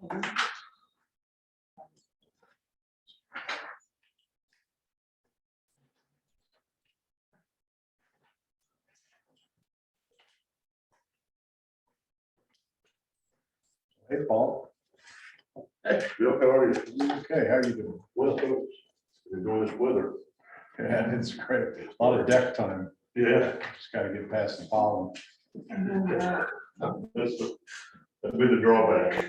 Hey, Paul. Hey, Bill, how are you? Okay, how are you doing? Well, folks, enjoying this weather. Yeah, it's great. A lot of deck time. Yeah. Just gotta get past the pollen. That'd be the drawback.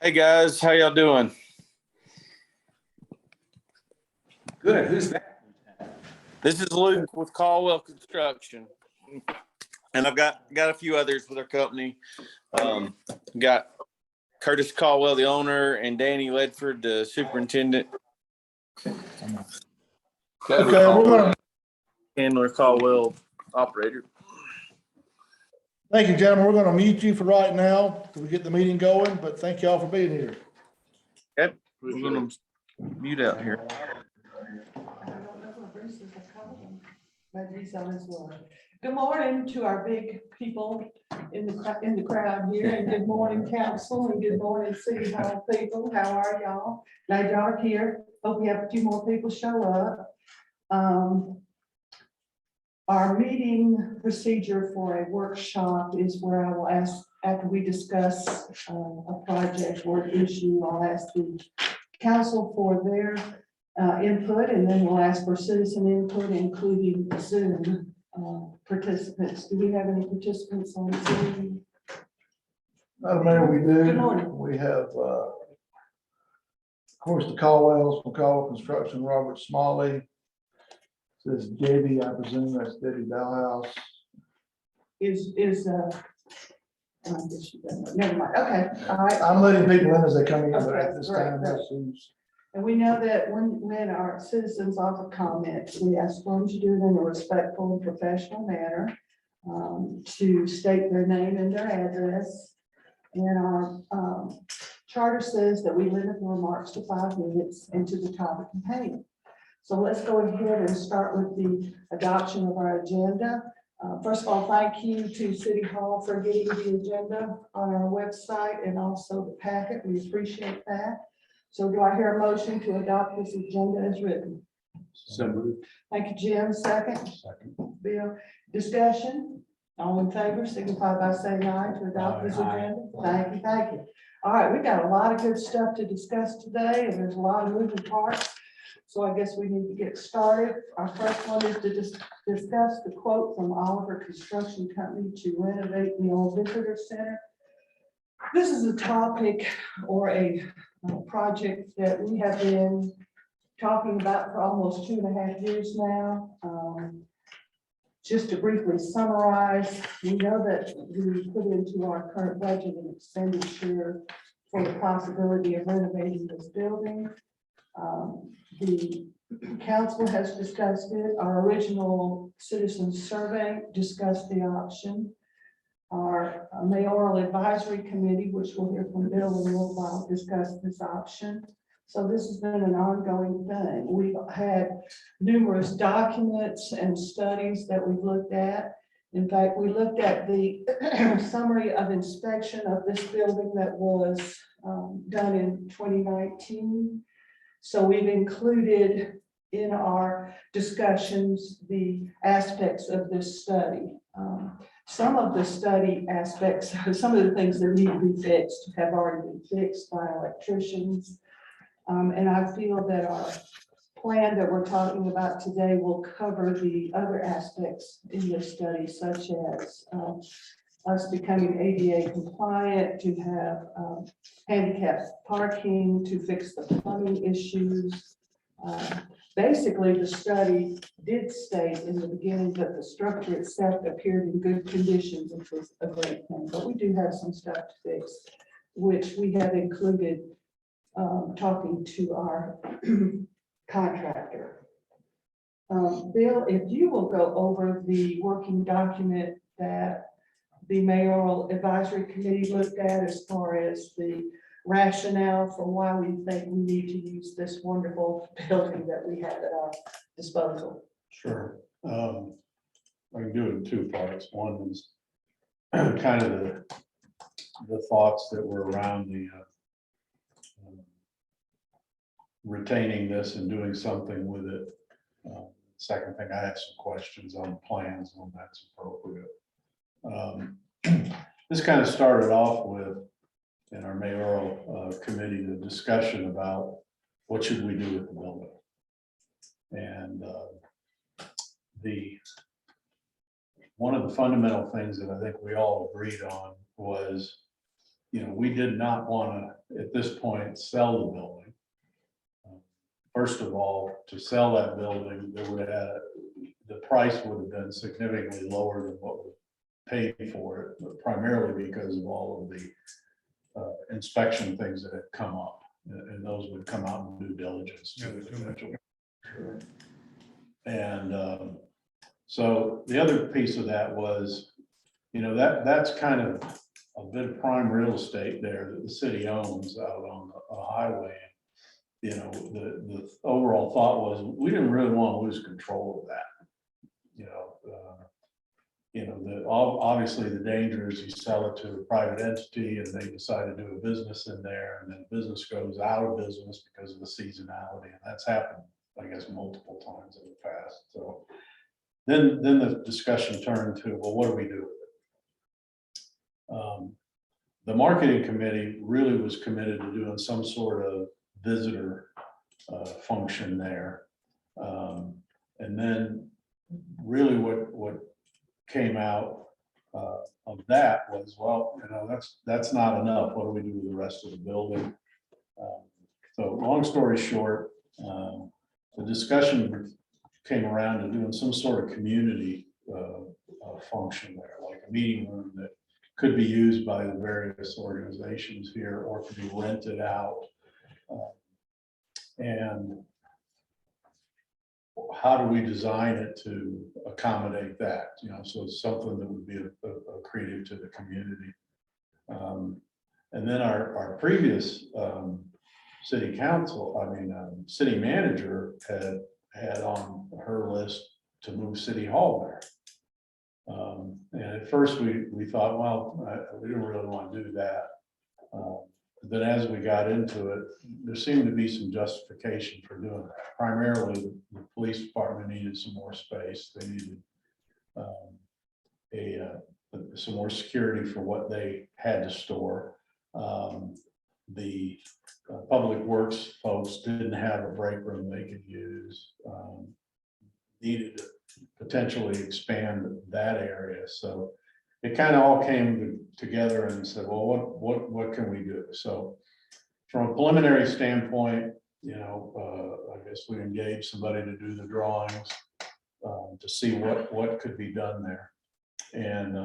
Hey guys, how y'all doing? Good, who's that? This is Luke with Caldwell Construction, and I've got a few others with our company. Got Curtis Caldwell, the owner, and Danny Ledford, the superintendent. Okay, we're gonna, Handler Caldwell, operator. thank you, gentlemen. We're gonna mute you for right now till we get the meeting going, but thank y'all for being here. Okay, we're gonna mute out here. Good morning to our big people in the crowd here, and good morning council, and good morning city hall people. How are y'all? Glad y'all are here. Hope we have a few more people show up. Our meeting procedure for a workshop is where I will ask, after we discuss a project or issue, I'll ask the council for their input, and then we'll ask for citizen input, including Zoom participants. Do we have any participants on Zoom? Madam Mayor, we do. Good morning. We have, of course, the Caldwells from Caldwell Construction, Robert Smalley. Says JB, I presume that's Debbie Bauhaus. I guess she doesn't. Never mind. Okay, all right. I'm letting people in as they come in, but Okay, at this great, time, great. this is. And we know that when our citizens offer comments, we ask them to do it in a respectful and professional manner, to state their name and their address. And our charter says that we limit the remarks to 5 minutes and to the topic at hand. So let's go ahead and start with the adoption of our agenda. First of all, thank you to City Hall for getting the agenda on our website and also the packet. We appreciate that. So do I hear a motion to adopt this agenda as written? So moved. Thank you, Jim. Second, Bill. Discussion, all in favor, signify by saying aye to adopt this Aye. agenda. Thank you, thank you. All right, we've got a lot of good stuff to discuss today, and there's a lot of moving parts. So I guess we need to get started. Our first one is to discuss the quote from Oliver Construction Company to renovate the old visitor center. This is a topic or a project that we have been talking about for almost 2.5 years now. Just to briefly summarize, we know that we put into our current budget an expenditure for the possibility of renovating this building. The council has discussed it. Our original citizen survey discussed the option. Our mayoral advisory committee, which we'll hear from Bill in a little while, discussed this option. So this has been an ongoing thing. We've had numerous documents and studies that we've looked at. In fact, we looked at the summary of inspection of this building that was done in 2019. So we've included in our discussions the aspects of this study. Some of the study aspects, some of the things that need to be fixed have already been fixed by electricians. And I feel that our plan that we're talking about today will cover the other aspects in this study, such as us becoming ADA compliant, to have handicap parking, to fix the plumbing issues. Basically, the study did state in the beginning that the structure itself appeared in good conditions, which was a great thing, but we do have some stuff to fix, which we have included talking to our contractor. Bill, if you will go over the working document that the mayoral advisory committee looked at as far as the rationale for why we think we need to use this wonderful building that we have at our disposal. Sure. I can do it in two parts. One is kind of the thoughts that were around the retaining this and doing something with it. Second thing, I have some questions on plans when that's appropriate. This kind of started off with, in our mayoral committee, the discussion about what should we do with the building. And one of the fundamental things that I think we all agreed on was, we did not want to, at this point, sell the building. First of all, to sell that building, the price would have been significantly lower than what we paid for it, but primarily because of all of the inspection things that had come up, and those would come out in due diligence. And so the other piece of that was, that's kind of a bit of prime real estate there that the city owns out on a highway. The overall thought was, we didn't really want to lose control of that. Obviously the danger is you sell it to a private entity and they decide to do a business in there, and then business goes out of business because of the seasonality, and that's happened, I guess, multiple times in the past. So then the discussion turned to, well, what do we do with it? The marketing committee really was committed to doing some sort of visitor function there. And then really what came out of that was, well, that's not enough. What do we do with the rest of the building? So long story short, the discussion came around to doing some sort of community function there, like a meeting room that could be used by the various organizations here or could be rented out. And how do we design it to accommodate that? So it's something that would be accretive to the community. And then our previous city manager had on her list to move City Hall there. And at first we thought, well, we didn't really want to do that. Then as we got into it, there seemed to be some justification for doing that. Primarily, the police department needed some more space. They needed some more security for what they had to store. The public works folks didn't have a break room they could use. Needed to potentially expand that area. So it kind of all came together and said, well, what can we do? So from a preliminary standpoint, I guess we engaged somebody to do the drawings to see what could be done there. And,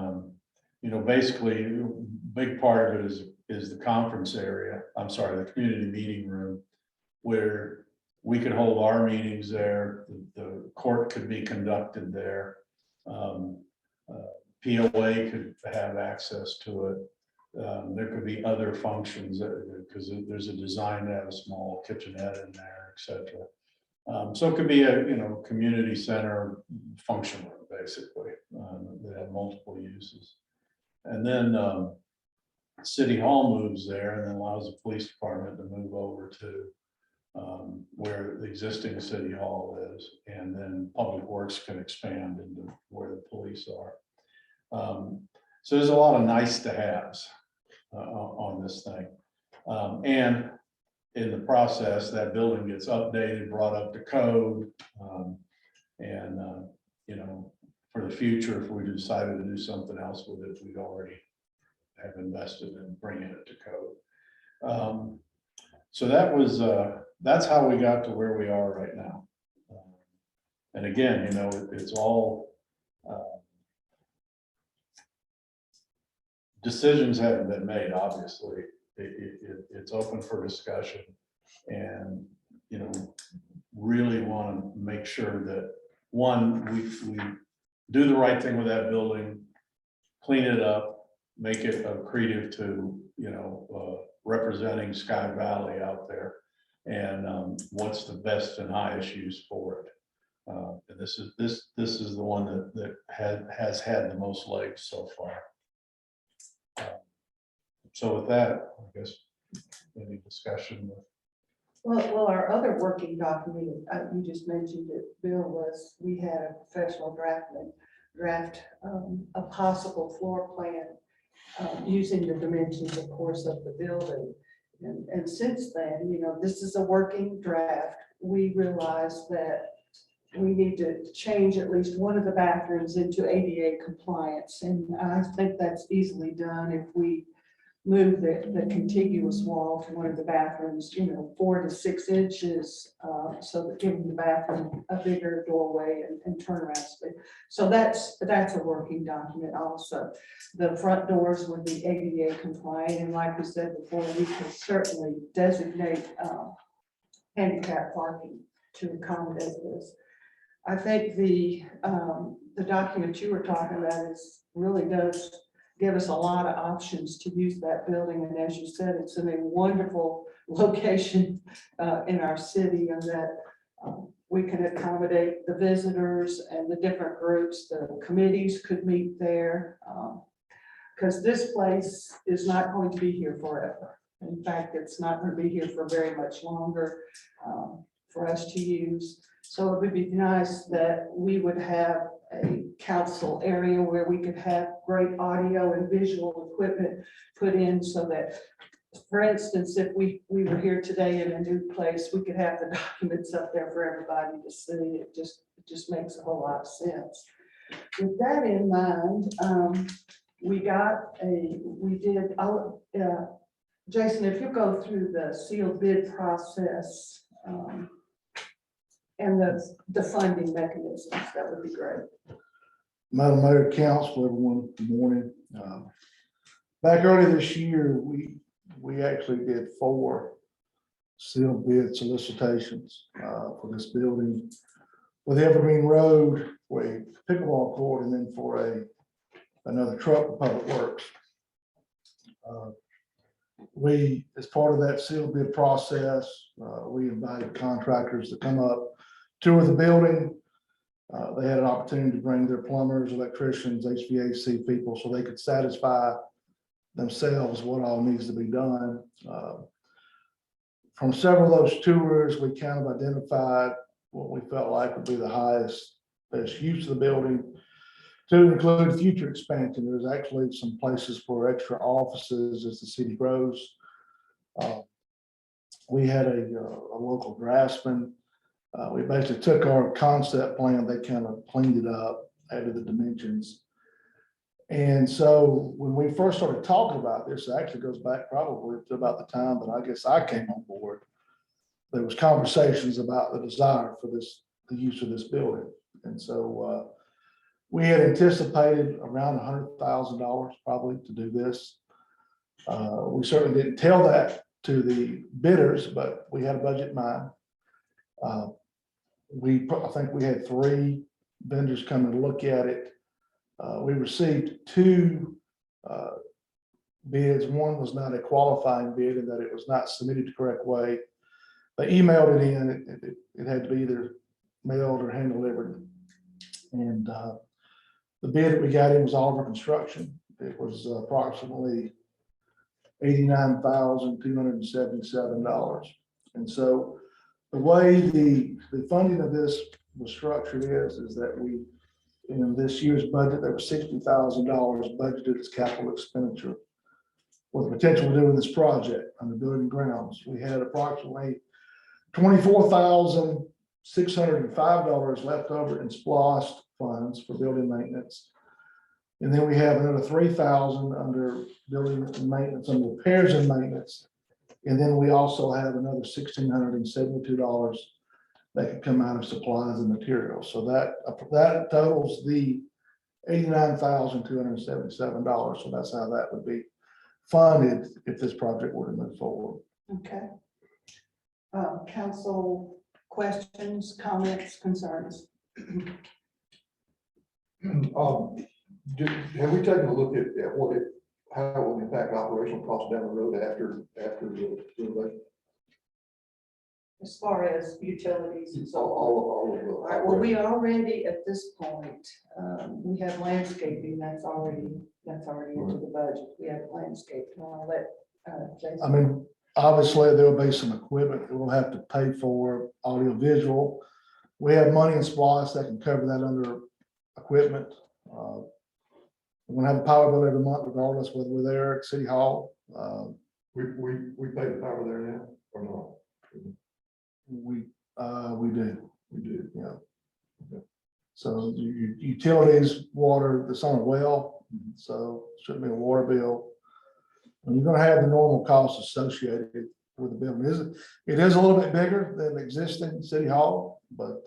basically a big part of it is the conference area. I'm sorry, the community meeting room, where we could hold our meetings there. The court could be conducted there. POA could have access to it. There could be other functions because there's a design to have a small kitchenette in there, etc. So it could be a community center function room, basically, that have multiple uses. And then City Hall moves there and then allows the police department to move over to where the existing City Hall is, and then Public Works can expand into where the police are. So there's a lot of nice to haves on this thing. And in the process, that building gets updated, brought up to code. For the future, if we decided to do something else with it, we'd already have invested in bringing it to code. So that's how we got to where we are right now. And again, it's all decisions haven't been made, obviously. It's open for discussion, and really want to make sure that, one, we do the right thing with that building, clean it up, make it accretive to representing Sky Valley out there, and what's the best and highest use for it. And this is the one that has had the most legs so far. So with that, I guess, any discussion? Well, our other working document, you just mentioned it, Bill, was we had a professional draftman draft a possible floor plan using the dimensions, of course, of the building. And since then, this is a working draft. We realized that we need to change at least one of the bathrooms into ADA compliance. And I think that's easily done if we move the contiguous wall to one of the bathrooms, 4 to 6 inches, so that giving the bathroom a bigger doorway and turnaround space. So that's a working document also. The front doors would be ADA compliant, and like we said before, we could certainly designate handicap parking to accommodate this. I think the document you were talking about really does give us a lot of options to use that building. And as you said, it's in a wonderful location in our city, and that we can accommodate the visitors and the different groups. The committees could meet there, because this place is not going to be here forever. In fact, it's not going to be here for very much longer for us to use. So it would be nice that we would have a council area where we could have great audio and visual equipment put in, so that, for instance, if we were here today in a new place, we could have the documents up there for everybody to see. It just makes a whole lot of sense. With that in mind, Jason, if you go through the sealed bid process and the funding mechanisms, that would be great. Madam Mayor, Council, everyone, good morning. Back early this year, we actually did 4 sealed bid solicitations for this building, with Evergreen Road for a pickleball court, and then for another truck for Public Works. We, as part of that sealed bid process, we invited contractors to come up, tour the building. They had an opportunity to bring their plumbers, electricians, HVAC people, so they could satisfy themselves what all needs to be done. From several of those tours, we kind of identified what we felt like would be the highest, best use of the building, to include future expansion. There's actually some places for extra offices as the city grows. We had a local draftsman. We basically took our concept plan, they kind of cleaned it up, added the dimensions. And so when we first started talking about this, it actually goes back probably to about the time that I guess I came on board. There was conversations about the desire for the use of this building. And so we had anticipated around $100,000 probably to do this. We certainly didn't tell that to the bidders, but we had a budget in mind. I think we had 3 vendors come and look at it. We received 2 bids. One was not a qualifying bid in that it was not submitted the correct way. They emailed it in. It had to be either mailed or hand delivered. And the bid that we got in was Oliver Construction. It was approximately $89,277. And so the way the funding of this was structured is that we, in this year's budget, there was $60,000 budgeted as capital expenditure with the potential of doing this project on the building grounds. We had approximately $24,605 left over in SPLOST funds for building maintenance. And then we have another $3,000 under building maintenance and repairs and maintenance. And then we also have another $1,672 that could come out of supplies and materials. So that totals the $89,277. So that's how that would be funded if this project were to move forward. Okay. Council questions, comments, concerns? Have we taken a look at how it will impact operational costs down the road after the renovation? as far as utilities and so on. All of All right, well, we already, at this point, we have landscaping, that's already into the budget. We have landscaping, I'll let, Jason. I mean, obviously, there'll be some equipment that we'll have to pay for, audio visual. We have money in SPOS that can cover that under equipment. We're gonna have a power bill every month regardless whether we're there at City Hall. We pay the power there now, or not? We do, We do. yeah. So utilities, water, it's on a well, so shouldn't be a water bill. And you're gonna have the normal costs associated with the building. It is a little bit bigger than existing City Hall, but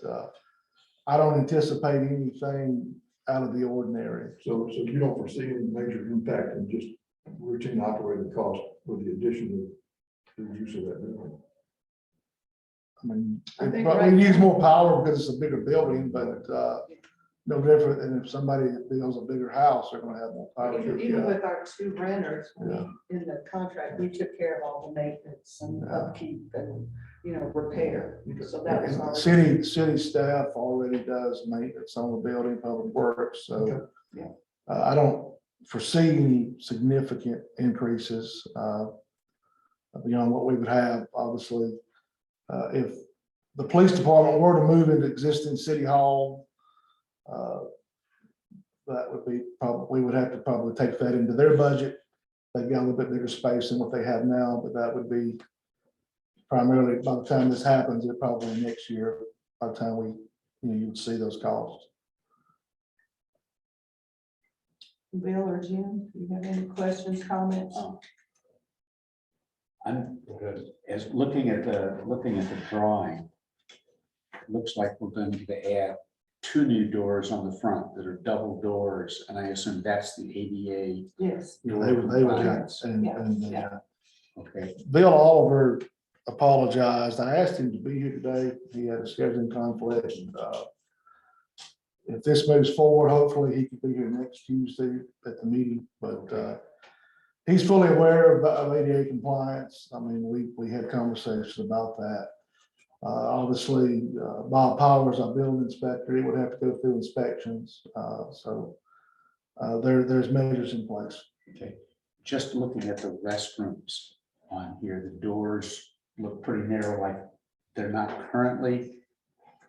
I don't anticipate anything out of the ordinary. So you don't foresee any major impact in just routine operating costs with the addition of the use of that building? I mean, I think but right we use now- more power because it's a bigger building, but no different than if somebody builds a bigger house, they're gonna have more power. Even with our two renters, Yeah. in the contract, we took care of all the maintenance and Yeah. upkeep and, repair. So that was And already. City staff already does maintenance on the building, public works, so. Okay. Yeah. I don't foresee any significant increases, beyond what we would have, obviously. If the police department were to move into existing City Hall, that would be probably, we would have to probably take that into their budget. They've got a little bit bigger space than what they have now, but that would be primarily, by the time this happens, it probably next year, by the time you would see those costs. Bill or Jim, do you have any questions, comments? I'm, as looking at the drawing, it looks like we're going to add 2 new doors on the front that are double doors, and I assume that's the ADA. Yes, They would, compliance. Yeah. Okay, Bill Oliver apologized. I asked him to be here today. He had a scheduling conflict. If this moves forward, hopefully he could be here next Tuesday at the meeting, but he's fully aware of ADA compliance. I mean, we had conversations about that. Obviously, Bob Powers, our building inspector, he would have to go through inspections. There's measures in place. okay. Just looking at the restrooms on here, the doors look pretty narrow, like they're not currently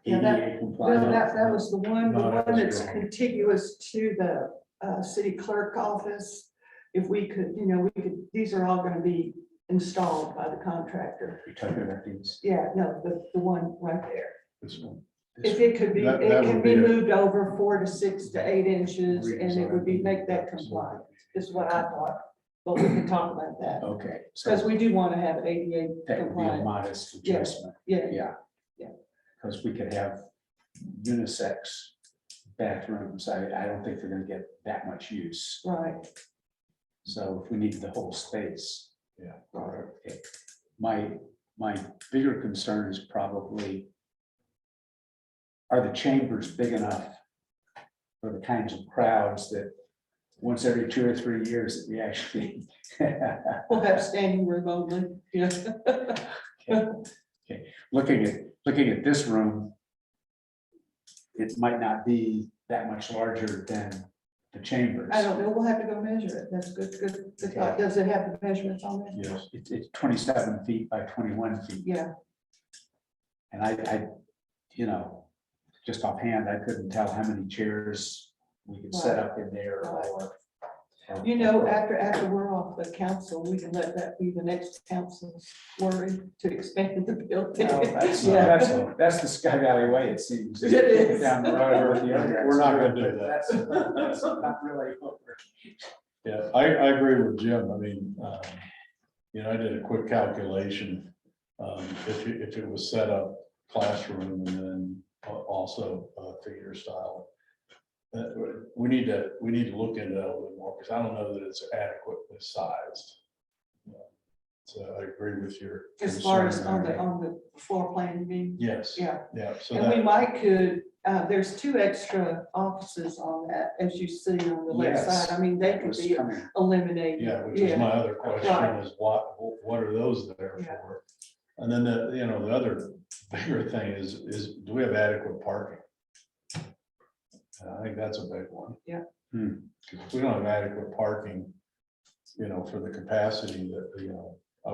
Yeah, that- ADA Bill, compliant. that was the one No, that was that's wrong. contiguous to the city clerk office. If we could, these are all gonna be installed by the contractor. You're talking about these. Yeah, no, the one right there. This one. If it could be, That it can would be be a- moved over 4 to 6 to 8 inches, and it would be, make that compliant, is what I thought. But we can talk about that, Okay, because so we do want to have ADA that would be a compliant. modest Yeah. adjustment. Yeah, Yeah. Yeah. Because we could have unisex bathrooms. I don't think they're gonna get that much use. right. So if we need the whole space. Yeah. Okay. My bigger concern is probably, are the chambers big enough for the kinds of crowds that once every 2 or 3 years that we actually. We'll have standing room only, yeah. Looking at this room, it might not be that much larger than the chambers. I don't know, we'll have to go measure it, that's good thought. Does it have the measurements on it? Yes. It's 27 feet by 21 feet. Yeah, And I, just offhand, I couldn't tell how many chairs we could set up in there or. after we're off the council, we can let that be the next council's worry to expand the building. No, that's Yeah. the Sky Valley way, it seems. It is. Down the road with the other. We're not gonna do that. That's not really what we're. Yeah, I agree with Jim. I mean, I did a quick calculation. If it was set up classroom and then also figure style. We need to look into that a little more, because I don't know that it's adequately sized. So I agree with your. As far as concern there. on the floor plan, you mean? Yes, Yeah, yeah, so and we that, might there's 2 extra offices on that, as you see on the left Yes. side. I mean, they That could was be coming. eliminated. yeah, which is my other question Right. is what are those there Yeah. for? And then the other bigger thing is do we have adequate parking? I think that's a big one. Yeah. If we don't have adequate parking, for the capacity that,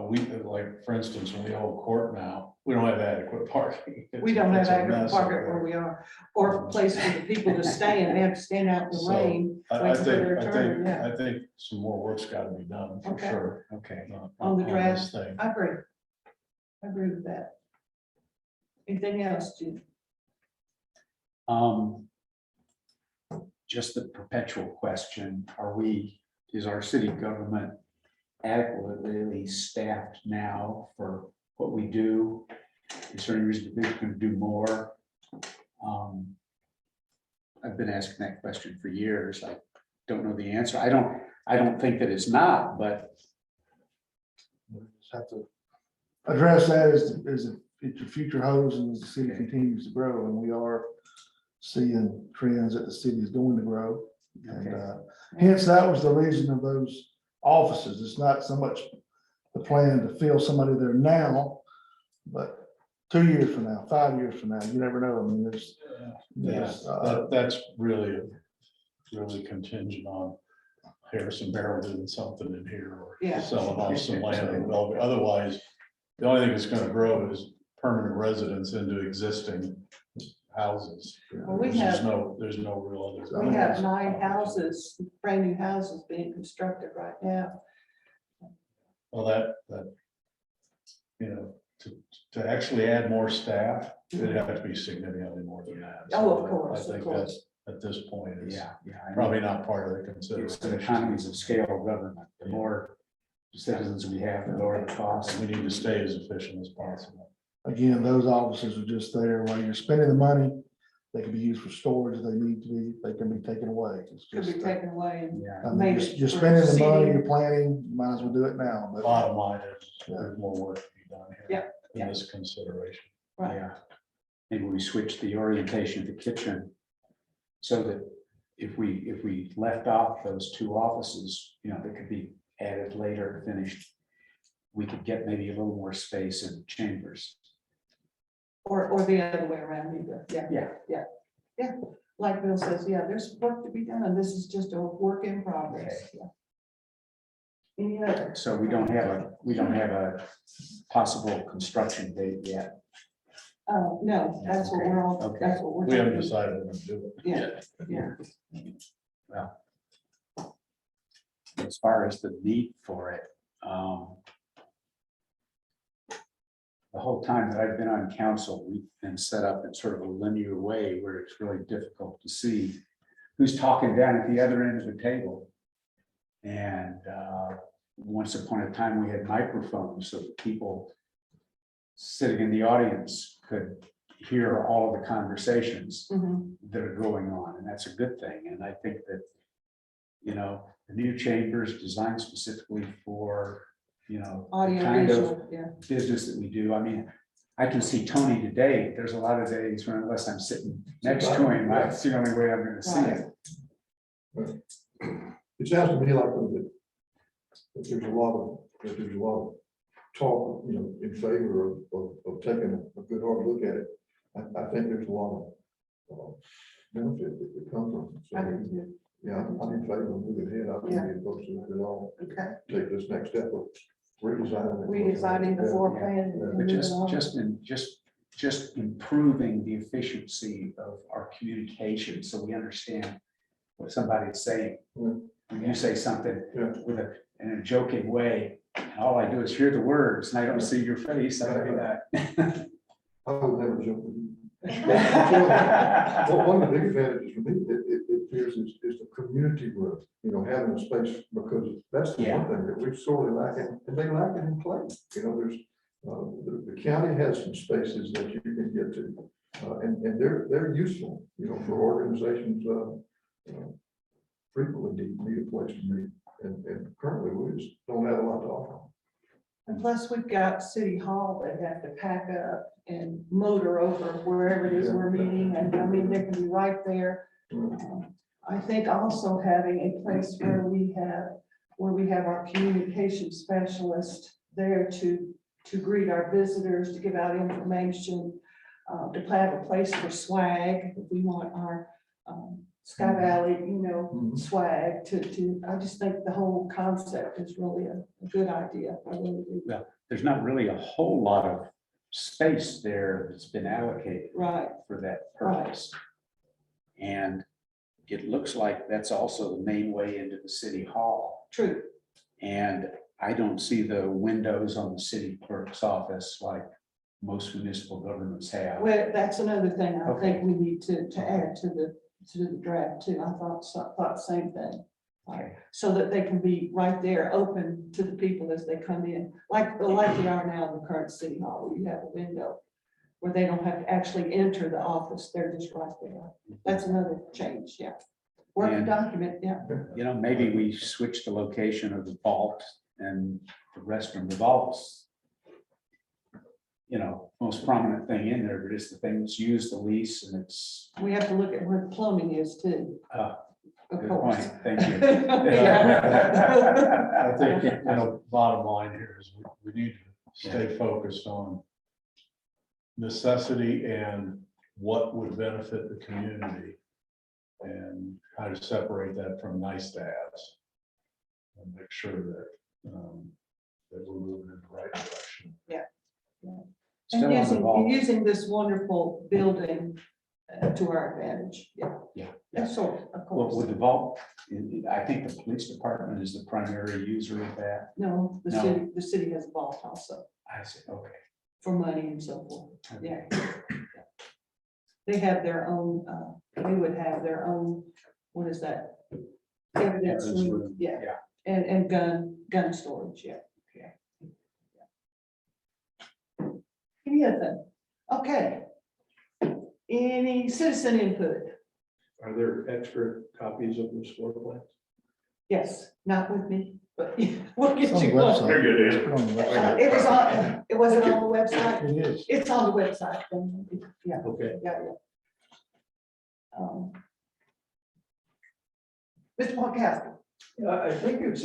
we, like, for instance, when we hold court now, we don't have adequate parking. We don't have It's a adequate mess parking up where there. we are, or a place for the people to stay and they have to stand out in the So, rain. I waiting for think, their turn, yeah. I think some more work's gotta be done for Okay. sure. Okay. On the this draft. thing. I agree. I agree with that. Anything else, Jim? Just the perpetual question, is our city government adequately staffed now for what we do? Is there any reason to think we can do more? I've been asking that question for years. I don't know the answer. I don't think that it's not, but We just have to address that as the future holds and as the city continues to grow, and we are seeing trends that the city is going to grow. And hence, that was the reason of those offices. It's not so much the plan to fill somebody there now, but 2 years from now, 5 years from now, you never know. I mean, That's really contingent on Harrison Barrel doing something in here or Yeah. selling off some land. or developing. Otherwise, the only thing that's gonna grow is permanent residents into existing houses. Well, we There's have- no real other. We have 9 houses, brand new houses being constructed right now. Well, that, to actually add more staff, it'd have to be significantly more than that. Oh, of So course, I of think course. that at this point is yeah. I know. probably not part of the It's consideration. the economies of scale of government. The more citizens we have, the lower the cost. We need to stay as efficient as possible. Again, those offices are just there while you're spending the money. They can be used for storage if they need to be, they can be taken away. It's Could be just, taken away and Yeah. I mean, made you're it for spending the money, seating. you're planning, you might as well do it now, but Bottom line is, there's more work to be done here. Yeah, In yeah. this consideration. Right. Yeah. Maybe we switch the orientation of the kitchen so that if we left off those 2 offices, that could be added later, finished, we could get maybe a little more space in chambers. Or the other way around either. Yeah. Yeah. Like Bill says, yeah, there's work to be done and this is just a work in progress. Yeah. Any other? So we don't have a possible construction date yet. No, that's what we're all, Okay. that's what we're. We haven't doing. decided we're gonna do it. Yeah, yeah. As far as the need for it, the whole time that I've been on council, we've been set up in sort of a linear way where it's really difficult to see who's talking down at the other end of the table. And once upon a time, we had microphones so that people sitting in the audience could hear all of the conversations Mhm. that are going on, and that's a good thing. And I think that, the new chamber is designed specifically for, the Audio kind of visual, yeah. business that we do. I mean, I can see Tony today. There's a lot of days when unless I'm sitting next to him, that's the only way I'm gonna see it. It sounds to me like that there's a lot of talk, in favor of taking a good hard look at it. I think there's a lot of benefit that comes from it. I So, do too. yeah, I'm in favor of moving ahead. I Yeah. think folks should at all Okay. take this next step of redesigning. it. Redesigning the floor plan. and But moving on. just improving the efficiency of our communication, so we understand what somebody's saying. Mm. When you say something Yeah. in a joking way, and all I do is hear the words and I don't see your face, I do that. I would never jump with you. Well, one of the big advantages for me, it appears is the community growth, having a space, because that's the Yeah. one thing that we've sorely lacking, and they lack it in Clay. There's, the county has some spaces that you can get to, and they're useful, for organizations, frequently need a place to meet, and currently we just don't have a lot to offer. And plus, we've got City Hall that have to pack up and motor over wherever it is we're meeting, and I mean, they can be right there. I think also having a place where we have our communication specialist there to to greet our visitors, to give out information, to have a place for swag. If we want our Sky Valley, swag I just think the whole concept is really a good idea. I really do. There's not really a whole lot of space there that's been allocated Right, for that purpose. And it looks like that's also the main way into the city hall. true. And I don't see the windows on the city clerk's office like most municipal governments have. Well, that's another thing I Okay. think we need to add to the draft too. I thought the same thing. Okay. So that they can be right there, open to the people as they come in, like they are now in the current city hall, where you have a window where they don't have to actually enter the office, they're just right there. That's another change, yeah. Work And- document, yeah. Maybe we switch the location of the vault and the restroom. The vault's, most prominent thing in there, but it's the thing that's used the least, and it's, We have to look at where the plumbing is too. Ah, Of good course. point, thank you. Yeah. I think, bottom line here is we need to stay focused on necessity and what would benefit the community and how to separate that from nice to haves. And make sure that, that we're moving in the right direction. Still And on the vault. using this wonderful building to our advantage, yeah. Yeah. That's sort of Well, course. with the vault, I think the police department is the primary user of that. No, No. the city has a vault also I see, okay. for money and so forth, yeah. They have their own, they would have their own, what is that? Evidence Evidence room, room, yeah, yeah. and gun storage, yeah. Any other thing? Okay. Any citizen input? Are there extra copies of this floor plan? Yes, not with me, but we'll It's get on the you one. website. There you It's go. put on the website. It wasn't on the website. It is. It's on the website. Yeah, Okay. yeah. Mr. Markowski. Yeah, I think it's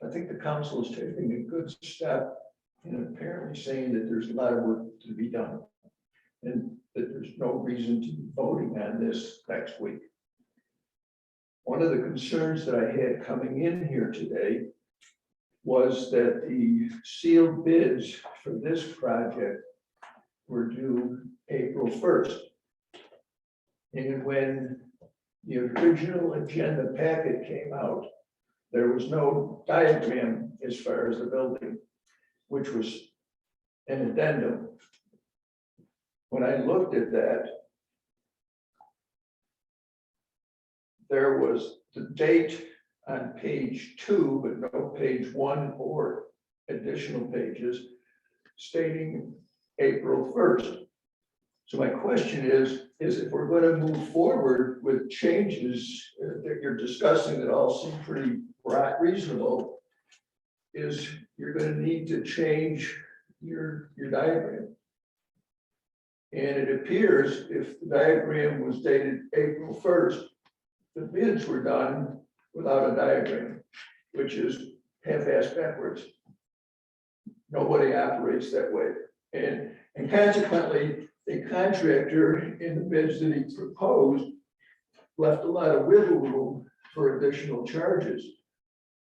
I think the council is taking a good step in apparently saying that there's a lot of work to be done. And that there's no reason to be voting on this next week. One of the concerns that I had coming in here today was that the sealed bids for this project were due April 1st. And when the original agenda packet came out, there was no diagram as far as the building, which was an addendum. When I looked at that, there was the date on page 2, but no page 1 or additional pages stating April 1st. So my question is if we're going to move forward with changes that you're discussing that all seem pretty reasonable, is you're going to need to change your diagram. And it appears if the diagram was dated April 1st, the bids were done without a diagram, which is half-assed backwards. Nobody operates that way. And consequently, the contractor in the bids that he proposed left a lot of wiggle room for additional charges.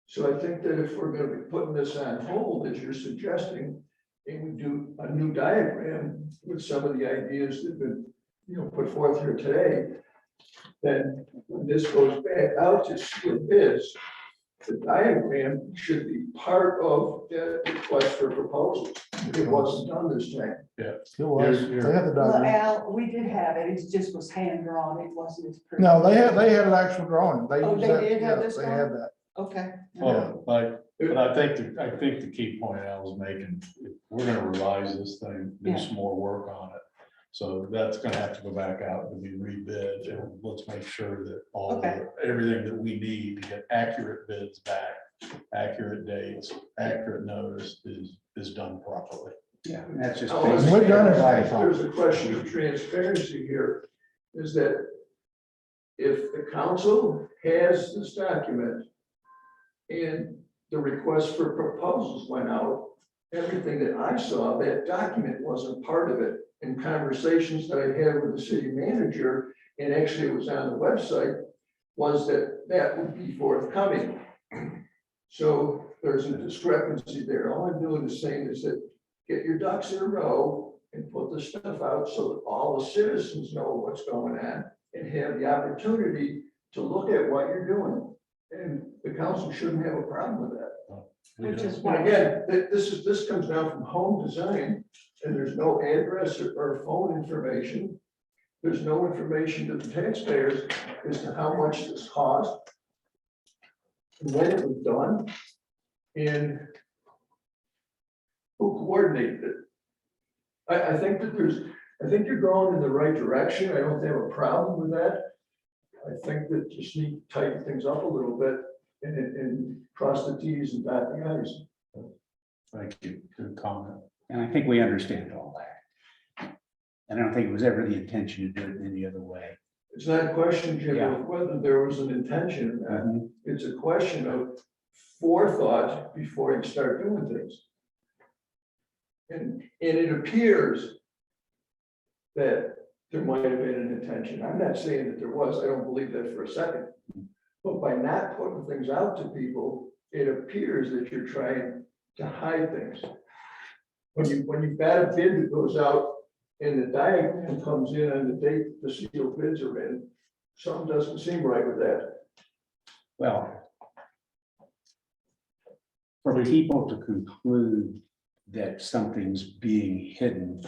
So I think that if we're going to be putting this on hold, as you're suggesting, and we do a new diagram with some of the ideas that have been, put forth here today, then when this goes back out to sealed bids, the diagram should be part of the request for proposals. It wasn't done this time. It was. They had the Well, diagram. Al, we did have it. It just was hand drawn. It wasn't as pretty. No, they had an actual drawing. Oh, used they that- did have yeah, this They drawing? had that. Okay. Well, but I think the key point I was making, we're gonna revise this thing, do Yeah. some more work on it. So that's gonna have to go back out and be rebid, and let's make sure that everything that we need to get accurate bids back, accurate dates, accurate notice is done properly. Yeah, and that's just. Oh, basic. We've done it. There's a question of transparency here, is that if the council has this document and the request for proposals went out, everything that I saw, that document wasn't part of it. In conversations that I had with the city manager, and actually it was on the website, was that that would be forthcoming. So there's a discrepancy there. All I'm doing is saying is that get your ducks in a row and put the stuff out so that all the citizens know what's going on and have the opportunity to look at what you're doing. And the council shouldn't have a problem with that. Which is And why, again, this comes down from home design, and there's no address or phone information. There's no information to the taxpayers as to how much this cost, and when it was done, and who coordinated it. I think you're going in the right direction. I don't have a problem with that. I think that just need to tighten things up a little bit and cross the Ts and dot the Is. Thank you. Good comment. And I think we understand all that. And I don't think it was ever the intention to do it any other way. It's not a question, Jim, Yeah. of whether there was an intention or not. It's a question of forethought before you start doing things. And it appears that there might have been an intention. I'm not saying that there was. I don't believe that for a second. But by not putting things out to people, it appears that you're trying to hide things. When you've got a bid that goes out and the diagram comes in on the date the sealed bids are in, something doesn't seem right with that. Well, for people to conclude that something's being hidden,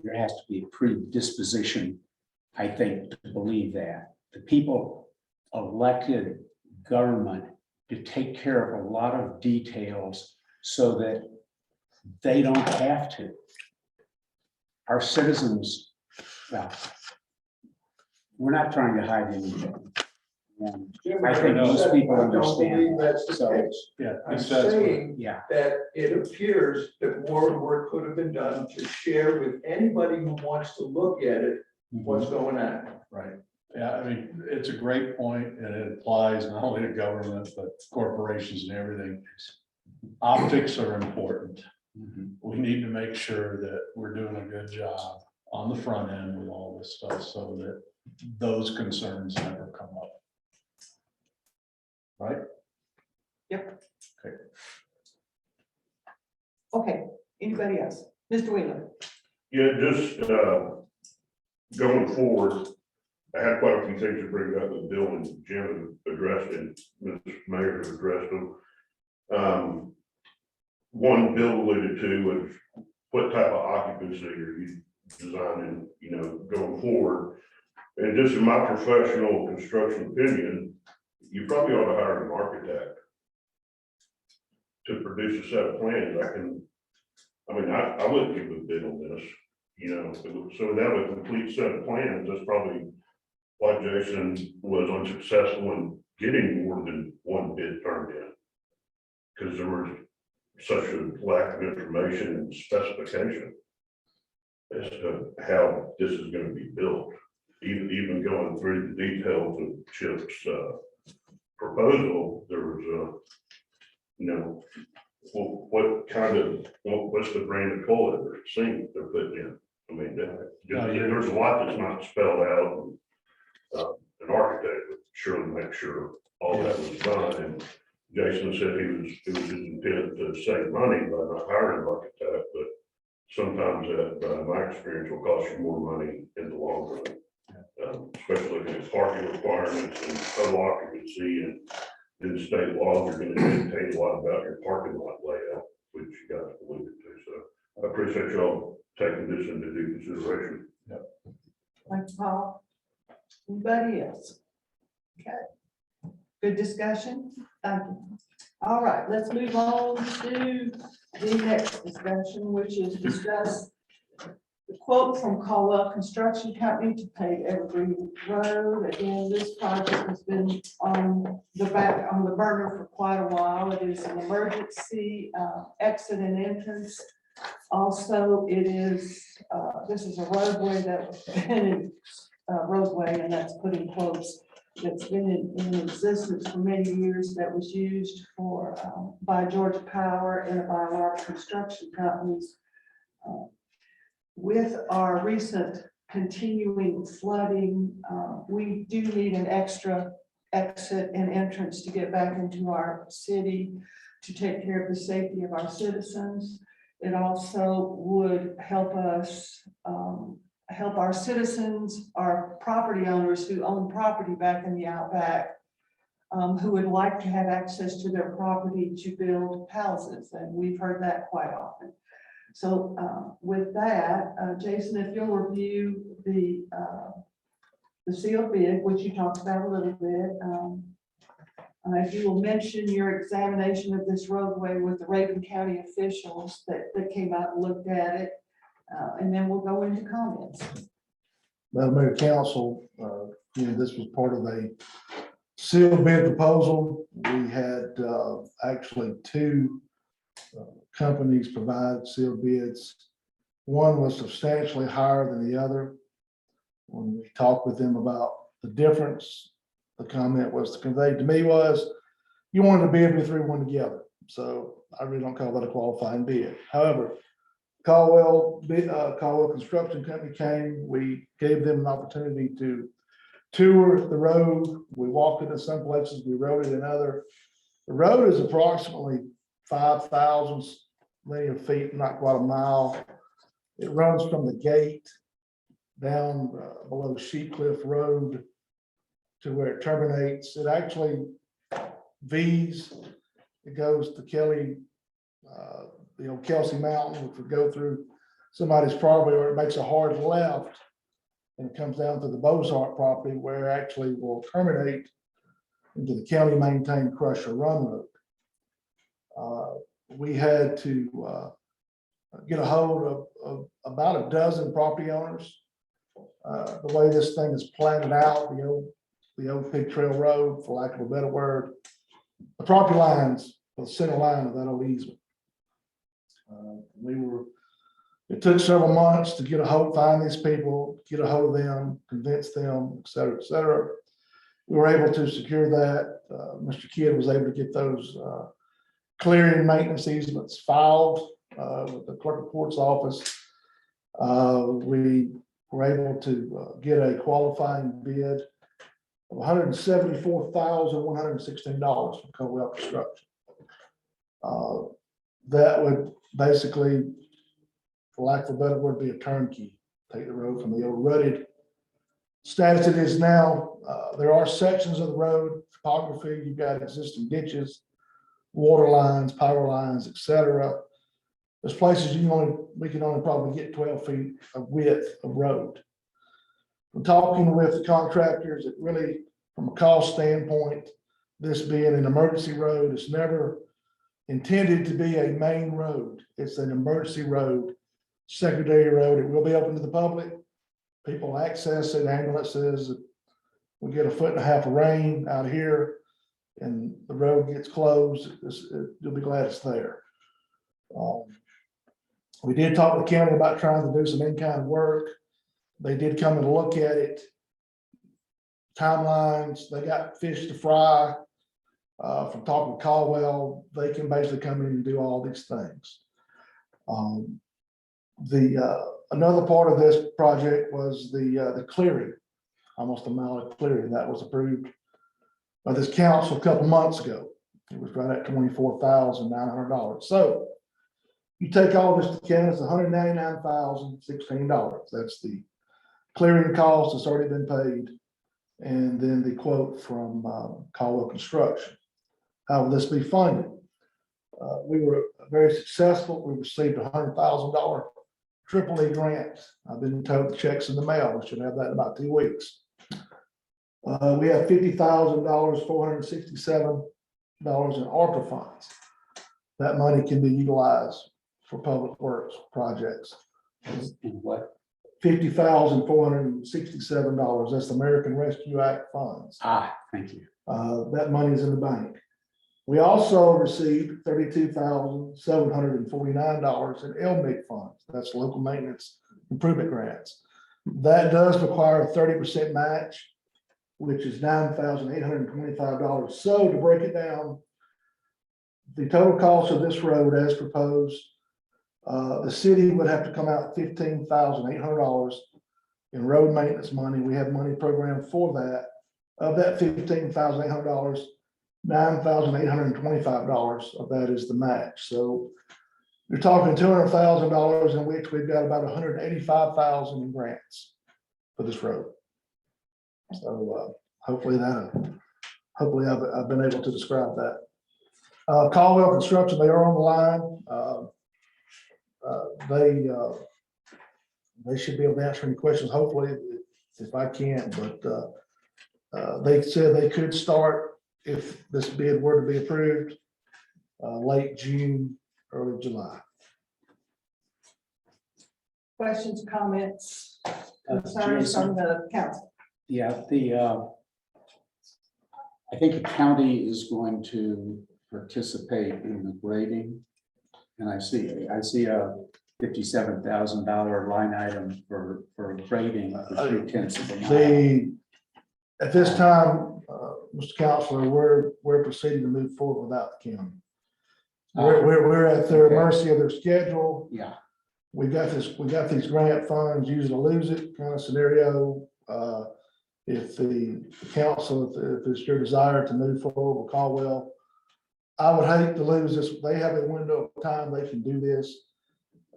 there has to be a predisposition, I think, to believe that. The people elected government to take care of a lot of details so that they don't have to. Our citizens, well, we're not trying to hide anything. And I think most people I don't understand believe that. that's the So, case. Yeah. I I'm think that's what- saying yeah, that it appears that more work could have been done to share with anybody who wants to look at it, what's going on. Right. Yeah, I mean, it's a great point, and it applies not only to government, but corporations and everything. Optics are important. Mhm. We need to make sure that we're doing a good job on the front end with all this stuff so that those concerns never come up. Right? okay, anybody else? Mr. Wheeler? Yeah, just, going forward, I had quite a few things to bring up with Bill and Jim addressed and Mr. Mayor has addressed them. One Bill alluded to was what type of occupancy are you designing, going forward? And just in my professional construction opinion, you probably ought to hire an architect to produce a set of plans. I wouldn't give a bid on this, so that was a complete set of plans. That's probably why Jason was unsuccessful in getting more than one bid turned in. Because there was such a lack of information and specification as to how this is going to be built. Even going through the details of Chip's proposal, there was what's the brand of toilet or sink they're putting in? I mean, there's a lot that's not spelled out. An architect would surely make sure all that was done, and Jason said it was his intent to save money by not hiring an architect, but sometimes that, by my experience, will cost you more money in the long run. Especially if it's parking requirements and total occupancy, and then state laws are going to dictate a lot about your parking lot layout, which you guys alluded to. So I appreciate y'all taking this into due consideration. Thank you, Paul. Anybody else? Okay. Good discussion. Thank you. All right, let's move on to the next discussion, which is discuss the quote from Caldwell Construction Company to pave Evergreen Road. Again, this project has been on the burner for quite a while. It is an emergency exit and entrance. Also, it is, this is a roadway that was roadway, and that's putting quotes. that's been in existence for many years that was used for, by Georgia Power and by a lot of construction companies. With our recent continuing flooding, we do need an extra exit and entrance to get back into our city to take care of the safety of our citizens. It also would help us, help our citizens, our property owners who own property back in the outback, who would like to have access to their property to build houses, and we've heard that quite often. So with that, Jason, if you'll review the sealed bid, which you talked about a little bit. If you will mention your examination of this roadway with the Raven County officials that came out and looked at it, and then we'll go into comments. Madam Mayor, Council, this was part of a sealed bid proposal. We had actually two companies provide sealed bids. One was substantially higher than the other. When we talked with them about the difference, the comment was conveyed to me was, you wanted to bid, we threw one together. So I really don't call that a qualifying bid. However, Caldwell Construction Company came, we gave them an opportunity to tour the road. We walked it in some places, we rode it in other. The road is approximately 5,000 linear feet, not quite a mile. It runs from the gate down below Sheep Cliff Road to where it terminates. It actually V's, it goes to Kelly, the old Kelsey Mountain, which would go through somebody's property, or it makes a hard left and it comes down to the Bozart property, where it actually will terminate into the county maintained Crusher Run Road. We had to get a hold of about a dozen property owners. The way this thing is planned out, the old Pig Trail Road, for lack of a better word, the property lines, the center line of that old easement. It took several months to find these people, get a hold of them, convince them, et cetera, et cetera. We were able to secure that. Mr. Kidd was able to get those clearing maintenance easements filed with the clerk of court's office. We were able to get a qualifying bid of $174,116 from Caldwell Construction. That would basically, for lack of a better word, be a turnkey. Take the road from the old rutted status it is now. There are sections of the road, topography, you've got existing ditches, water lines, power lines, etc. There's places we can only probably get 12 feet of width of road. From talking with the contractors, it really, from a cost standpoint, this being an emergency road, it's never intended to be a main road. It's an emergency road, secondary road. It will be open to the public. People access it, ambulances. We get 1.5 feet of rain out here and the road gets closed. You'll be glad it's there. We did talk to the county about trying to do some in-kind work. They did come and look at it. Timelines, they got fish to fry. From talking to Caldwell, they can basically come in and do all these things. Another part of this project was the clearing, almost a mile of clearing that was approved by this council a couple months ago. It was right at $24,900. So you take all this together, it's $199,016. That's the clearing cost that's already been paid. And then the quote from Caldwell Construction. How will this be funded? We were very successful. We received $100,000 AAA grant. I've been told the check's in the mail. We should have that in about 2 weeks. We have $50,000, $467 in ARPA funds. That money can be utilized for public works projects. In what? $50,467. That's the American Rescue Act funds. Thank you. That money is in the bank. We also received $32,749 in LMIG funds. That's local maintenance improvement grants. That does require a 30% match. which is $9,825. So to break it down, the total cost of this road as proposed, the city would have to come out $15,800 in road maintenance money. We have money programmed for that. Of that $15,800, $9,825 of that is the match. So you're talking $200,000, in which we've got about $185,000 in grants for this road. So hopefully I've been able to describe that. Caldwell Construction, they are on the line. They should be able to answer any questions, hopefully, if I can't, but they said they could start if this bid were to be approved, late June, early July. Questions, comments, concerns from the council? Yeah, I think the county is going to participate in the grading. And I see a $57,000 line item for grading for 3/10 of a mile. At this time, Mr. Counselor, we're proceeding to move forward without the county. We're at their Okay. mercy of their schedule. Yeah, We got these grant funds, use it or lose it kind of scenario. If the council, if it's your desire to move forward with Caldwell, I would hate to lose this. They have a window of time they can do this.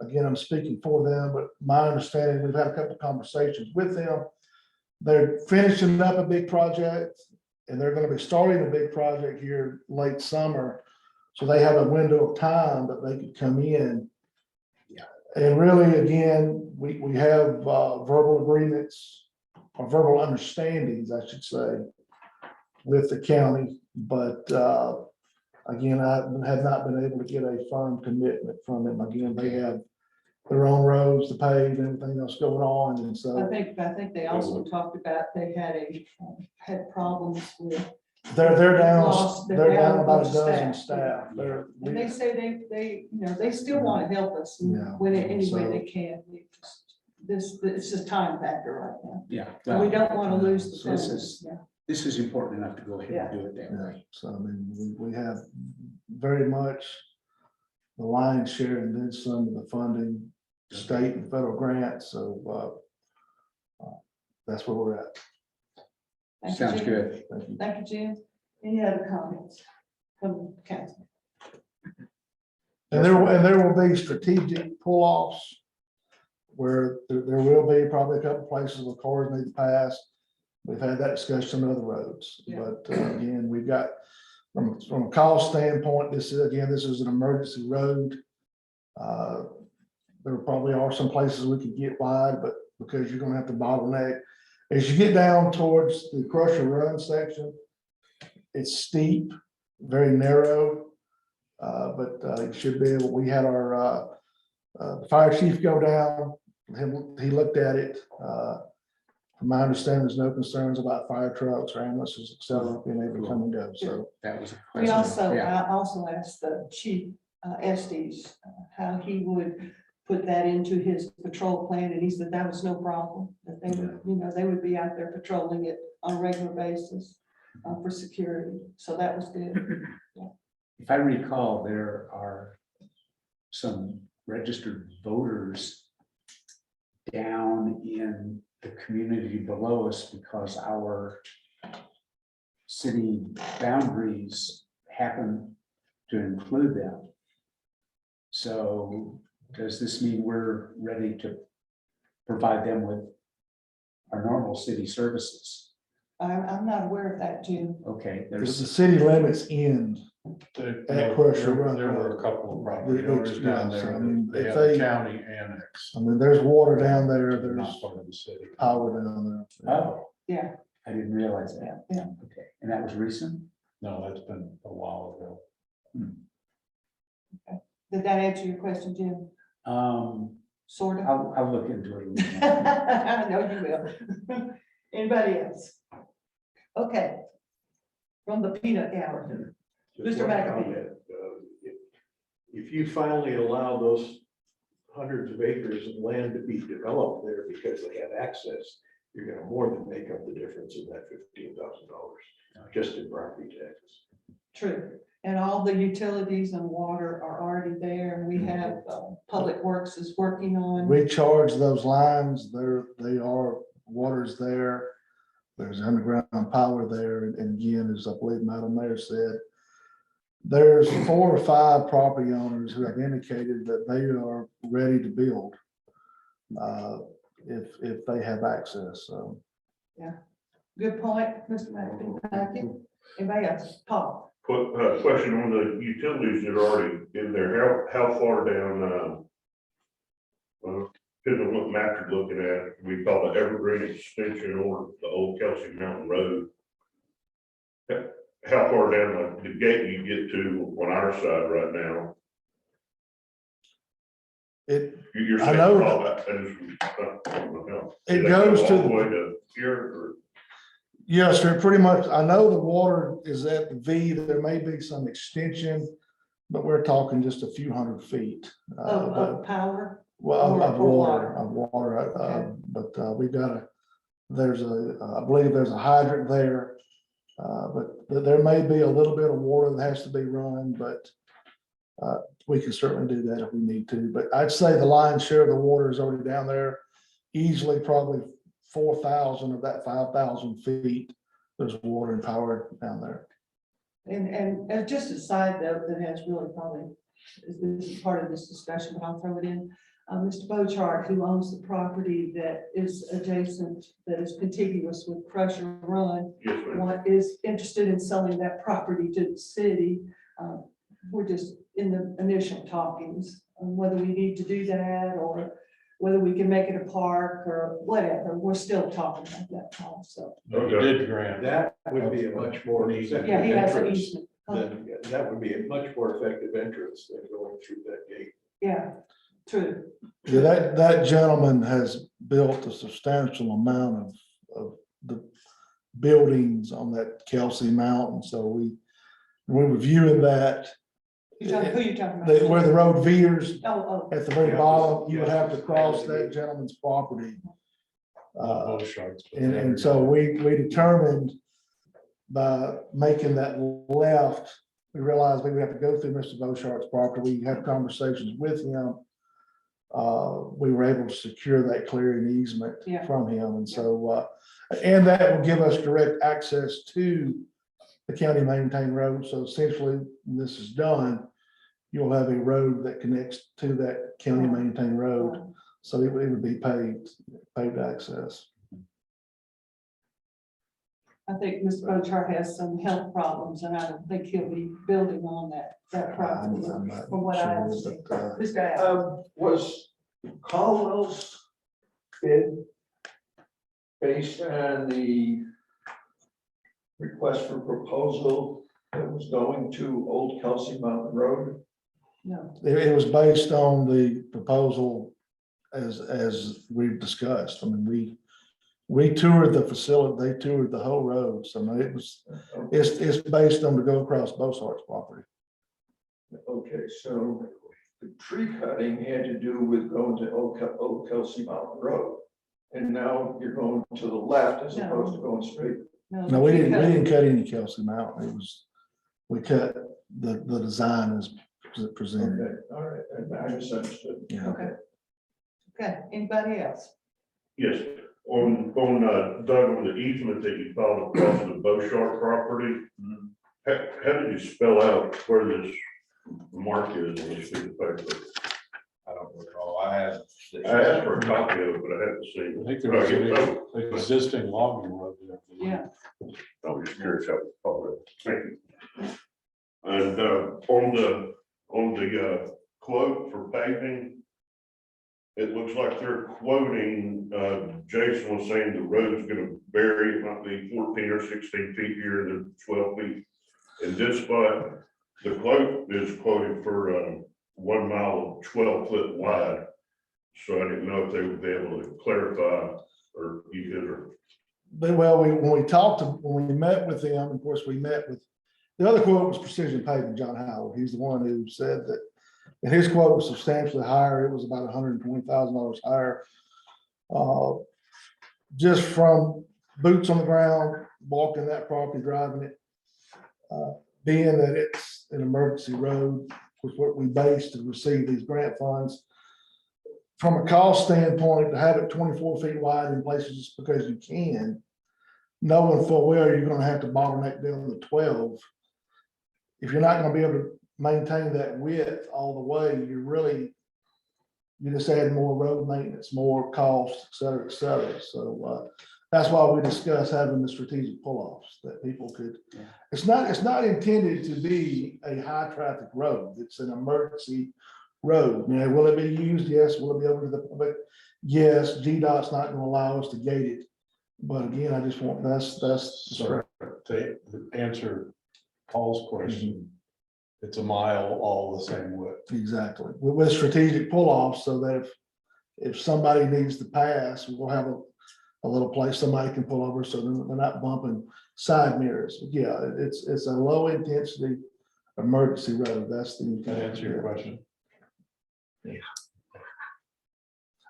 Again, I'm speaking for them, but my understanding, we've had a couple of conversations with them. They're finishing up a big project and they're gonna be starting a big project here late summer. So they have a window of time that they could come in. Yeah. And really, again, we have verbal agreements or verbal understandings, I should say, with the county, but again, I have not been able to get a firm commitment from them. Again, they have their own roads to pave and everything else going on, and I so think they also talked about they had problems with, they're down Lost- about they're a down dozen staff. staff. and they say they, they still want to help us Yeah. when any way So- they can. It's just time factor right now. yeah. And we well, don't want to lose the So this funding. is- Yeah. This is important enough to go ahead and do it that Yeah, way. so I mean, we have very much the lion's share and then some of the funding, state and federal grants, so that's where we're at. Thank you, Sounds Jim. good. Thank you. Thank you, Jim. Any other comments from council? And there will be strategic pull-offs where there will be probably a couple places where cars need to pass. We've had that discussion on other roads, Yeah. but again, we've got, from a cost standpoint, this is an emergency road. There probably are some places we could get wide, but because you're gonna have to bottleneck. As you get down towards the Crusher Run section, it's steep, very narrow. But you should be able, we had our fire chief go down, he looked at it. From my understanding, there's no concerns about fire trucks or ambulances, et cetera, being able to come and go, so. That was a We question. Yeah. I also asked the chief Estes how he would put that into his patrol plan, and he said that was no problem. That they would, they would be out there patrolling it on a regular basis for security. So that was good. If I recall, there are some registered voters down in the community below us because our city boundaries happen to include them. So does this mean we're ready to provide them with our normal city services? I'm not aware of that, Jim. Okay, The there's, city limits end. At Crusher Run. There were a couple of property The- owners down yeah, so, there, I mean, they if have a they- county annex. I mean, there's water down there, They're not there's part of the city. power down there. oh, Yeah, I didn't realize that. Yeah. Okay, and that was recent? No, that's been a while ago. did that answer your question, Jim? Sort of. I'll look into it a little more. I know you will. Anybody else? Okay. From the peanut gallery. Just Mr. one McAfee. comment. If you finally allow those hundreds of acres of land to be developed there because they have access, you're gonna more than make up the difference in that $15,000 just in property taxes. True. And all the utilities and water are already there. And we have, Public Works is working on. We charge those lines, water's there. There's underground power there, and again, as I believe Madam Mayor said, there's 4 or 5 property owners who have indicated that they are ready to build. If they have access, so. Good point, Mr. McAfee. Thank you. Anybody else? Paul? Question on the utilities that are already in there, how far down, depending on what map you're looking at, we call it Evergreen Extension or the old Kelsey Mountain Road. How far down the gate you get to on our side right now? You're I saying know all that, I don't know. It Does that goes go to all the the- way to here, or? yes, sir, pretty much. I know the water is at the V. There may be some extension, but we're talking just a few hundred feet. Of power? Well, Or of for water, water. Okay. but we've got I believe there's a hydrant there. But there may be a little bit of water that has to be run, but we can certainly do that if we need to. But I'd say the lion's share of the water is already down there. Easily probably 4,000 of that 5,000 feet, there's water and power down there. And just a side note that has really probably, this is part of this discussion, but I'll throw it in. Mr. Bochart, who owns the property that is adjacent, that is contiguous with Crusher Run, Yes, ma'am. is interested in selling that property to the city. We're just in the initial talkings on whether we need to do that or whether we can make it a park or whatever. We're still talking about that, Paul, so. You did grant. That would be a much more effective Yeah, he has an entrance easement. that would be a much more effective entrance than going through that gate. Yeah, true. Yeah, that gentleman has built a substantial amount of the buildings on that Kelsey Mountain, so we're reviewing that. Who you talking about? Where the road veers Oh, at the very Yeah. bottom, you would Yeah. have to cross that gentleman's property. Both sharks. And so we determined by making that left, we realized we would have to go through Mr. Bochart's property. We had conversations with him. We were able to secure that clearing easement Yeah. from him. And so, and that will give us direct access to the county maintained road. So essentially, when this is done, you'll have a road that connects to that county maintained road. So it would be paved access. I think Mr. Bochart has some health problems and I don't think he'll be building on that property I'm not from what I sure, understand. but, Mr. Adams. Was Caldwell's bid based on the request for proposal that was going to Old Kelsey Mountain Road? No, It was based on the proposal as we've discussed. I mean, we toured the facility, they toured the whole road. So no, it's based on to go across Bochart's property. Okay, so the tree cutting had to do with going to Old Kelsey Mountain Road. And now you're going to the left as No. opposed to going straight. No, we didn't cut any Kelsey Mountain. We cut the design as presented. Okay, all right, I misunderstood. Yeah. Okay, anybody else? Yes, on Doug, on the easement that you followed across the Bochart property, how did you spell out where this mark is on this piece of paper? I don't recall. I have. I asked for a copy of it, but I haven't seen I it. think there was an existing logging road there. Yeah, I was just curious how to follow it. Thank you. And on the quote for paving, it looks like they're quoting, Jason was saying the road's gonna vary, it might be 14 or 16 feet here and then 12 feet in this spot. The quote is quoted for 1 mile of 12 foot wide. So I didn't know if they would be able to clarify or you could, or Well, when we met with them, of course, we met with, the other quote was Precision Paving, John Howard. He's the one who said that, and his quote was substantially higher. It was about $120,000 higher. just from boots on the ground, walking that property, driving it. Being that it's an emergency road, was what we based to receive these grant funds. From a cost standpoint, to have it 24 feet wide in places just because you can, knowing full well you're gonna have to bottleneck down to 12. If you're not gonna be able to maintain that width all the way, you just add more road maintenance, more costs, et cetera, et cetera. So, that's why we discuss having the strategic pull-offs that people could. Yeah. It's not intended to be a high traffic road. It's an emergency road. You know, will it be used? Yes. Will it be open to the public? Yes. GDOT's not gonna allow us to gate it. But again, I just want, that's the So to answer Paul's question, it's a mile all the same width. exactly. With strategic pull-offs so that if somebody needs to pass, we'll have a little place somebody can pull over so they're not bumping side mirrors. But yeah, it's a low intensity emergency road. That's the. Can I answer your question?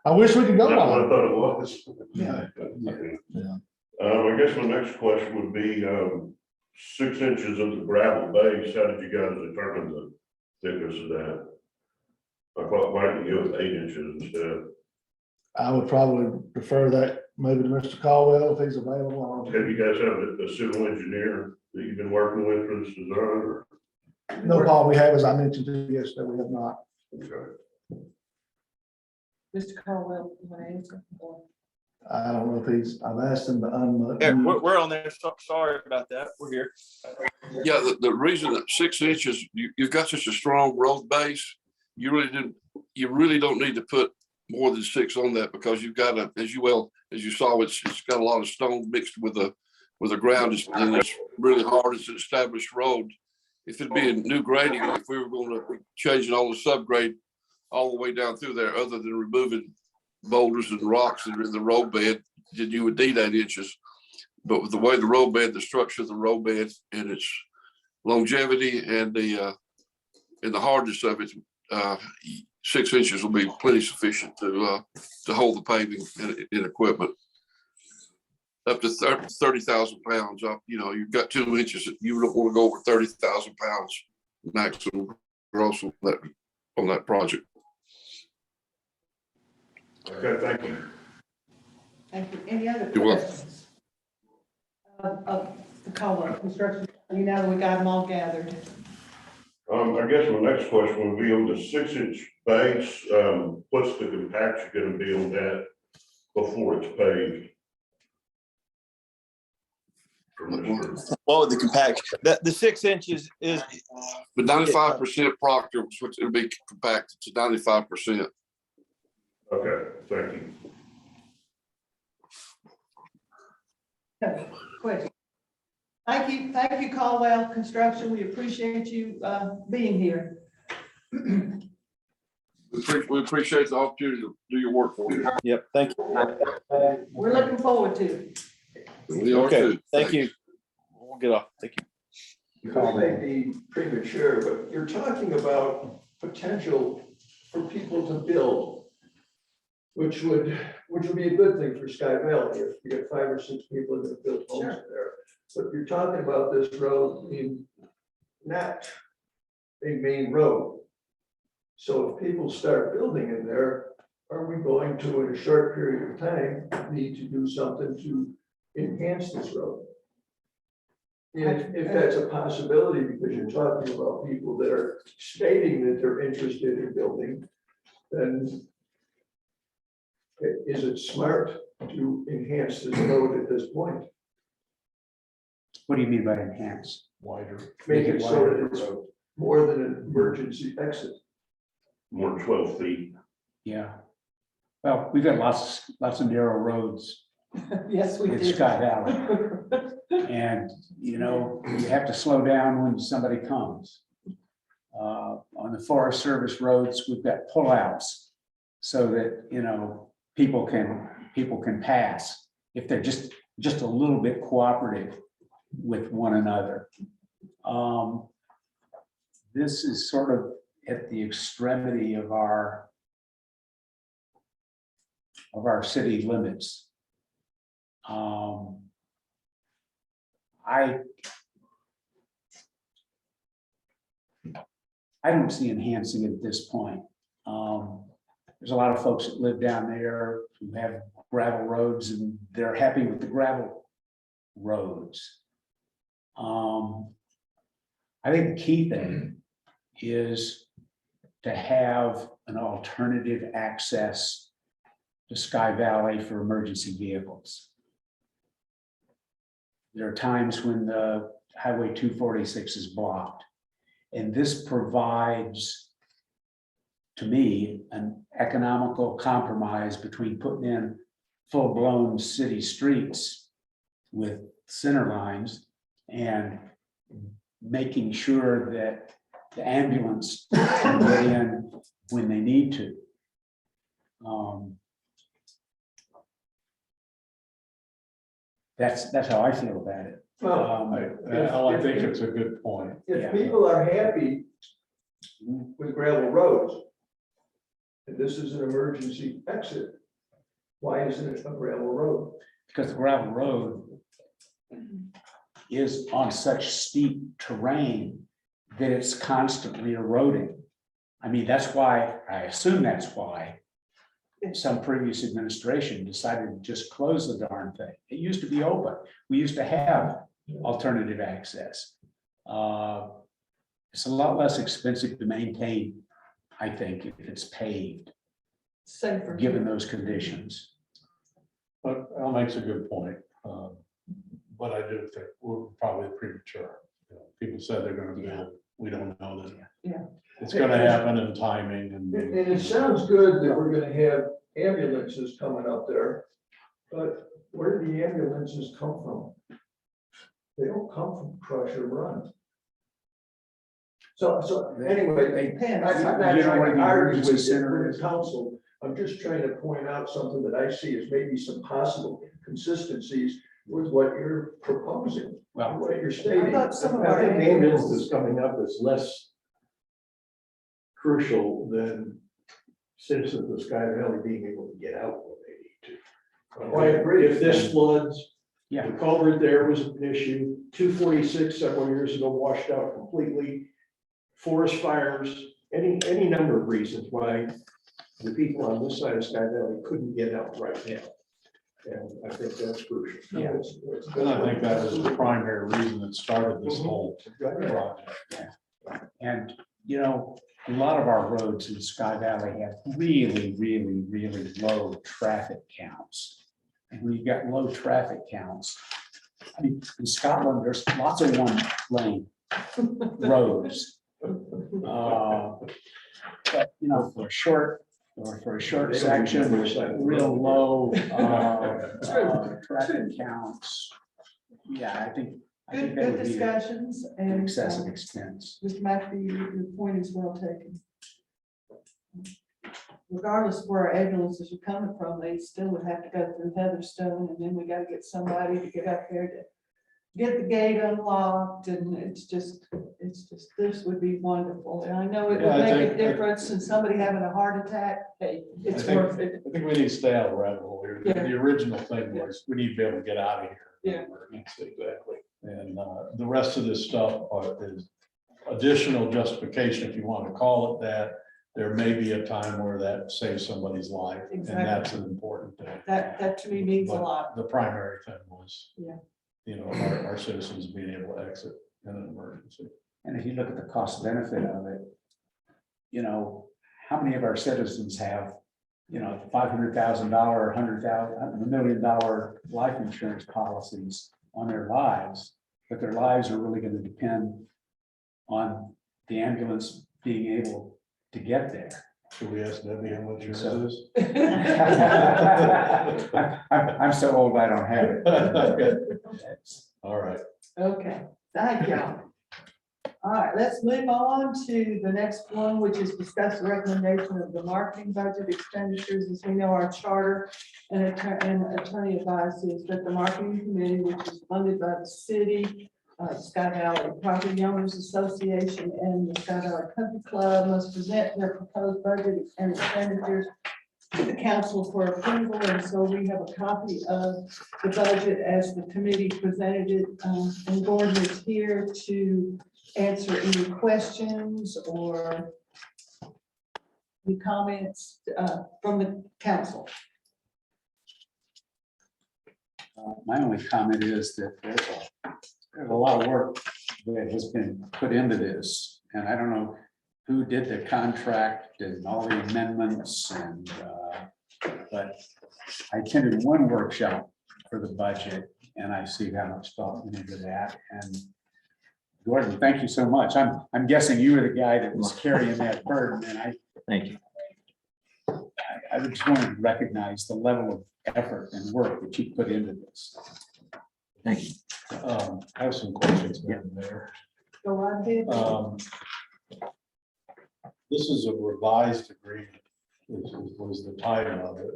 I wish we could go That's what I by. thought it was. Yeah. Okay. Yeah. I guess my next question would be, 6 inches of the gravel base, how did you guys determine the thickness of that? I thought, why didn't you go with 8 inches instead? I would probably defer that maybe to Mr. Caldwell if he's available. Have you guys have a civil engineer that you've been working with for this design, or? No, Paul, we have, as I mentioned to you yesterday, we have not. Okay. Mr. Caldwell, you want to answer? Or- I don't know if I've asked him to Yeah, unmute. we're on there. Sorry about that. We're here. Yeah, the reason that 6 inches, you've got such a strong road base, you really don't need to put more than 6 on that because you've got as you saw, it's got a lot of stone mixed with the ground, and it's really hard. It's an established road. If it'd be a new grading, if we were going to be changing all the subgrade all the way down through there, other than removing boulders and rocks that are in the road bed, then you would need 8 inches. But with the way the road bed, the structure of the road bed and its longevity and the hardness of it, 6 inches will be plenty sufficient to hold the paving and equipment. Up to 30,000 pounds up, you've got 2 inches, you don't want to go over 30,000 pounds maximum gross on that project. Okay, thank you. Thank you. Any other You're welcome. questions? Of the Caldwell Construction, now that we got them all gathered. I guess my next question would be on the 6-inch base, what's the compaction gonna be on that before it's paved? Well, the compact, the 6 inches is, But 95% Proctor, which it'll be compacted to 95%. Okay, thank you. Okay, question. Thank you, Caldwell Construction. We appreciate you being here. We appreciate the opportunity to do your work for you. yep, thank you. We're looking forward to it. We are Okay, too. thank you. We'll get off. Thank you. This may be premature, but you're talking about potential for people to build, which would be a good thing for Sky Valley if you get 5 or 6 people that have built homes there. But you're talking about this road being not a main road. So if people start building in there, are we going to, in a short period of time, need to do something to enhance this road? If that's a possibility, because you're talking about people that are stating that they're interested in building, then is it smart to enhance this road at this point? What do you mean by enhance? Wider. Make it so that it's more than an emergency exit. More than 12 feet. Yeah. Well, we've got lots of narrow roads Yes, we in did. Sky Valley. And, you have to slow down when somebody comes. On the Forest Service roads, we've got pullouts so that, people can pass if they're just a little bit cooperative with one another. This is sort of at the extremity of our city limits. I don't see enhancing it at this point. There's a lot of folks that live down there who have gravel roads and they're happy with the gravel roads. I think the key thing is to have an alternative access to Sky Valley for emergency vehicles. There are times when the Highway 246 is blocked. And this provides, to me, an economical compromise between putting in full-blown city streets with center lines and making sure that the ambulance can get in when they need to. That's how I feel about it. I think it's a good point. If people are happy with gravel roads, and this is an emergency exit, why isn't it a gravel road? Because the gravel road is on such steep terrain that it's constantly eroding. I mean, that's why, I assume that's why some previous administration decided to just close the darn thing. It used to be open. We used to have alternative access. It's a lot less expensive to maintain, I think, if it's paved, Safer. given those conditions. But Al makes a good point. But I do think we're probably premature. You know, people said they're gonna build, we don't know that. Yeah. It's gonna happen in timing And and. it sounds good that we're gonna have ambulances coming up there, but where do the ambulances come from? They don't come from Crush or Run. So anyway, Depends. I'm not You know trying where to the argue emergency with center the council. I'm just trying to point out something that I see as maybe some possible consistencies with what you're proposing, and Well, what you're I stating. thought some of I our think the ambulance ambulances, that's coming up is less crucial than citizens of Sky Valley being able to get out when they need to. Oh, I agree. If this floods, yeah. the culvert there was an issue, 246 several years ago washed out completely. Forest fires, any number of reasons why the people on this side of Sky Valley couldn't get out right now. And I think that's crucial. Yeah. And I think that was the primary reason that started this whole project. And, you know, a lot of our roads in Sky Valley have really, really, really low traffic counts. And when you've got low traffic counts, I mean, in Scotland, there's lots of one lane roads. But, you know, for a short section, there's real low traffic counts. Yeah, I think good, that good would be discussions an and excessive expense. Mr. Matthew, your point is well taken. Regardless of where our ambulances are coming from, they still would have to go through Heatherstone, and then we gotta get somebody to get up there to get the gate unlocked, and it's just, this would be wonderful. And I know it Yeah, would I make a think- difference in somebody having a heart attack. Hey, it's I think- worth it. I think we need to stay out of the rabbit hole here. Yeah. The original thing was, we need to be able to get out of here. Yeah. Exactly. And the rest of this stuff is additional justification, if you want to call it that. There may be a time where that saves somebody's life, and Exactly. that's an important thing. That to me means a But lot. The primary thing was, Yeah. you know, our citizens being able to exit in an emergency. And if you look at the cost benefit of it, you know, how many of our citizens have, you know, $500,000, $100,000, $1 million life insurance policies on their lives, but their lives are really going to depend on the ambulance being able to get there. Should we ask Debbie how much yours So- is? I'm so old, I don't have it. All right. Okay, thank y'all. All right, let's move on to the next one, which is discuss the recommendation of the marketing budget expenditures. As we know, our charter and attorney advises that the marketing committee, which is funded by the city, Sky Valley Property Owners Association, and the Sky Valley Country Club, must present their proposed budget and expenditures to the council for approval, and so we have a copy of the budget as the committee presented it. And Gordon is here to answer any questions or any comments from the council. My only comment is that there's a lot of work that has been put into this, and I don't know who did the contract and all the amendments and, but I attended one workshop for the budget and I see how much thought went into that. And Gordon, thank you so much. I'm guessing you were the guy that was carrying that burden, and Thank you. I just wanted to recognize the level of effort and work that you put into this. Thank you. I have some questions, Madam Mayor. Go right ahead. This is a revised agreement, was the title of it.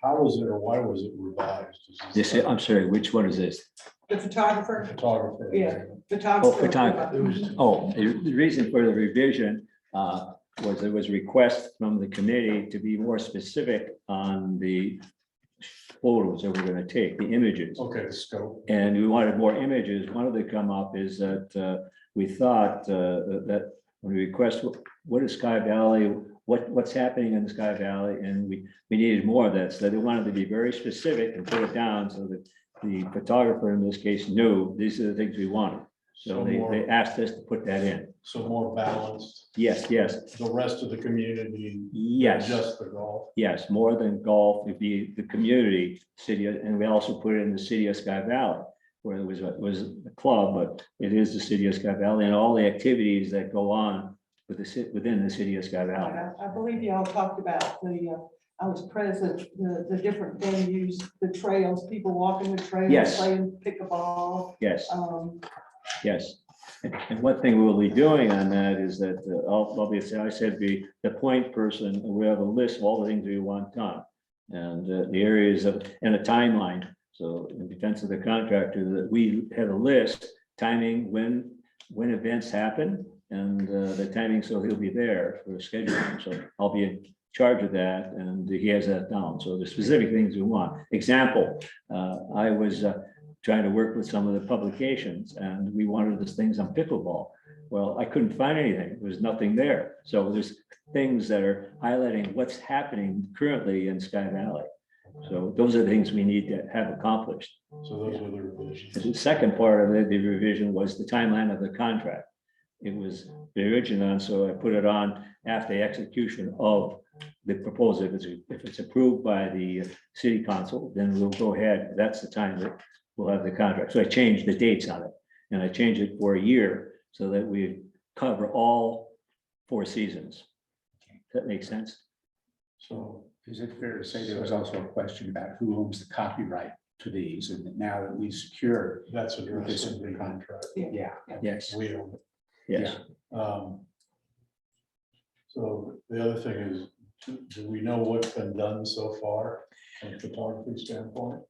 How was it, or why was it revised? This, I'm sorry, which one is this? The photographer, Photographer. Yeah. Oh, photographer. photographer. Oh, the reason for the revision was there was a request from the committee to be more specific on the photos that we're going to take, the images. Okay, the scope. And we wanted more images. One of the come up is that we thought that when we request what is Sky Valley, what's happening in the Sky Valley, and we needed more of that. So they wanted to be very specific and put it down so that the photographer in this case knew these are the things we wanted. So they asked us to put that in. So more balanced, Yes, yes, the rest of the community, yes. just the golf. Yes, more than golf, it'd be the community, city, and we also put it in the city of Sky Valley, where it was a club, but it is the city of Sky Valley and all the activities that go on with within the city of Sky Valley. I believe y'all talked about I was present, the different venues, the trails, people walking the trails, Yes. playing pickleball. Yes, yes. And one thing we'll be doing on that is that obviously I said the point person, we have a list of all the things we want done. And the areas of, and a timeline. So in defense of the contractor, that we have a list, timing, when events happen, and the timing, so he'll be there for scheduling. So I'll be in charge of that, and he has that down. So the specific things we want. Example, I was trying to work with some of the publications, and we wanted these things on pickleball. Well, I couldn't find anything. There was nothing there. So there's things that are highlighting what's happening currently in Sky Valley. So those are the things we need to have accomplished. So those were the revisions. The second part of the revision was the timeline of the contract. It was the original, so I put it on after the execution of the proposal. If it's approved by the city council, then we'll go ahead. That's the time that we'll have the contract. So I changed the dates on it, and I changed it for a year so that we cover all 4 seasons. Does that make sense? So Is it fair to say there was also a question about who owns the copyright to these, and that now that we secured? that's addressed in the contract. Yeah. Yes, We own it. yes. So the other thing is, do we know what's been done so far from a photography standpoint?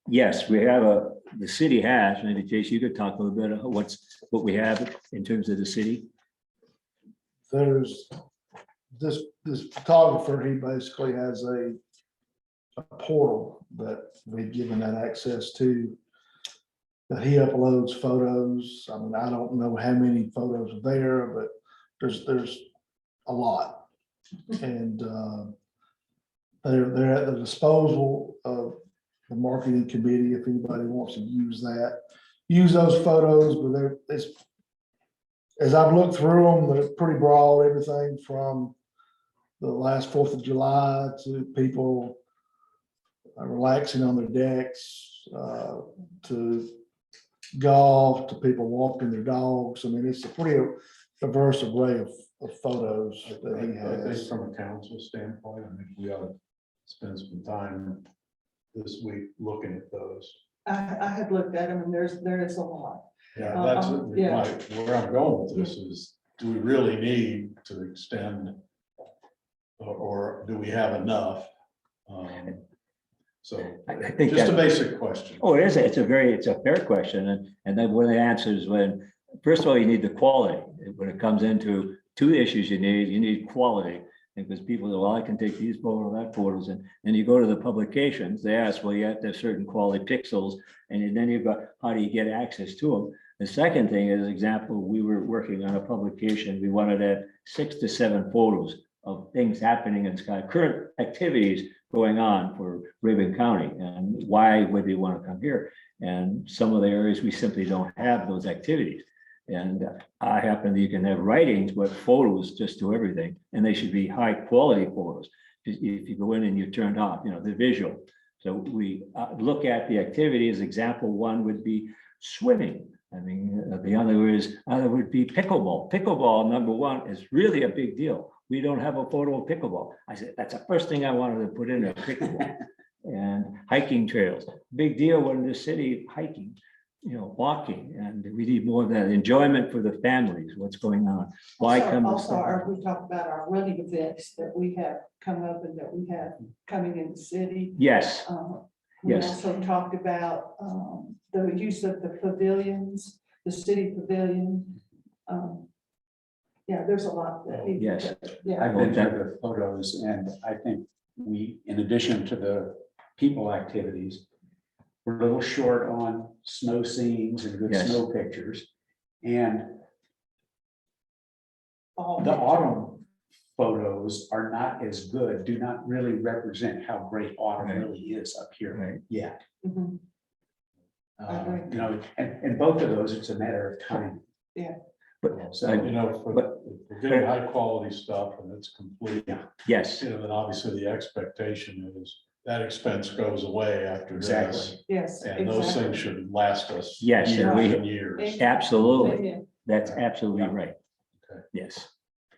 Yes, we have the city has, and in case you could talk a little bit about what we have in terms of the city. There's this photographer, he basically has a portal that we've given that access to, that he uploads photos. I mean, I don't know how many photos are there, but there's a lot. And they're at the disposal of the marketing committee if anybody wants to use those photos, but as I've looked through them, they're pretty broad, everything from the last 4th of July to people relaxing on their decks, to golf, to people walking their dogs. I mean, it's a pretty diverse array of photos that he I think has. from a council standpoint, I think we ought to spend some time this week looking at those. I had looked at them, and there is a lot. Yeah, that's Yeah. where I'm going with this is, do we really need to extend? Or do we have enough? So I think just a that, basic question. oh, it is, it's a fair question. And then one of the answers when, first of all, you need the quality. When it comes into 2 issues, you need quality. And because people go, well, I can take these photos, that photos, and you go to the publications, they ask, well, you have to have certain quality pixels. And then you've got, how do you get access to them? The second thing is, example, we were working on a publication, we wanted to have 6 to 7 photos of things happening in Sky, current activities going on for Raven County, and why would they want to come here? And some of the areas, we simply don't have those activities. And I happen you can have writings, but photos just do everything, and they should be high quality photos. If you go in and you turn off, the visual. So we look at the activities. Example one would be swimming. I mean, the other would be pickleball. Pickleball, number one, is really a big deal. We don't have a photo of pickleball. I said, that's the first thing I wanted to put in there, pickleball. And hiking trails, big deal when the city hiking, walking, and we need more of that enjoyment for the families, what's going on. Why come? to Also, Sky? we talked about our running events that we have come up and that we have coming in the city. Yes, We Yes. also talked about the use of the pavilions, the city pavilion. Yeah, there's a lot that. Yes. Yeah. I've been to the photos, and I think we, in addition to the people activities, we're a little short on snow scenes and good Yes. snow pictures. And all the pictures. autumn photos are not as good, do not really represent how great autumn Right. really is up here Right. yet. Mhm. I agree. And both of those, it's a matter of time. but So, For But- if we're getting high quality stuff and it's complete, yes, then obviously the expectation is that expense goes away after this. Exactly. Yes. And those exactly. things should last us. Yes, Years and we- and years. absolutely. Yeah. That's absolutely right. Okay. Yes,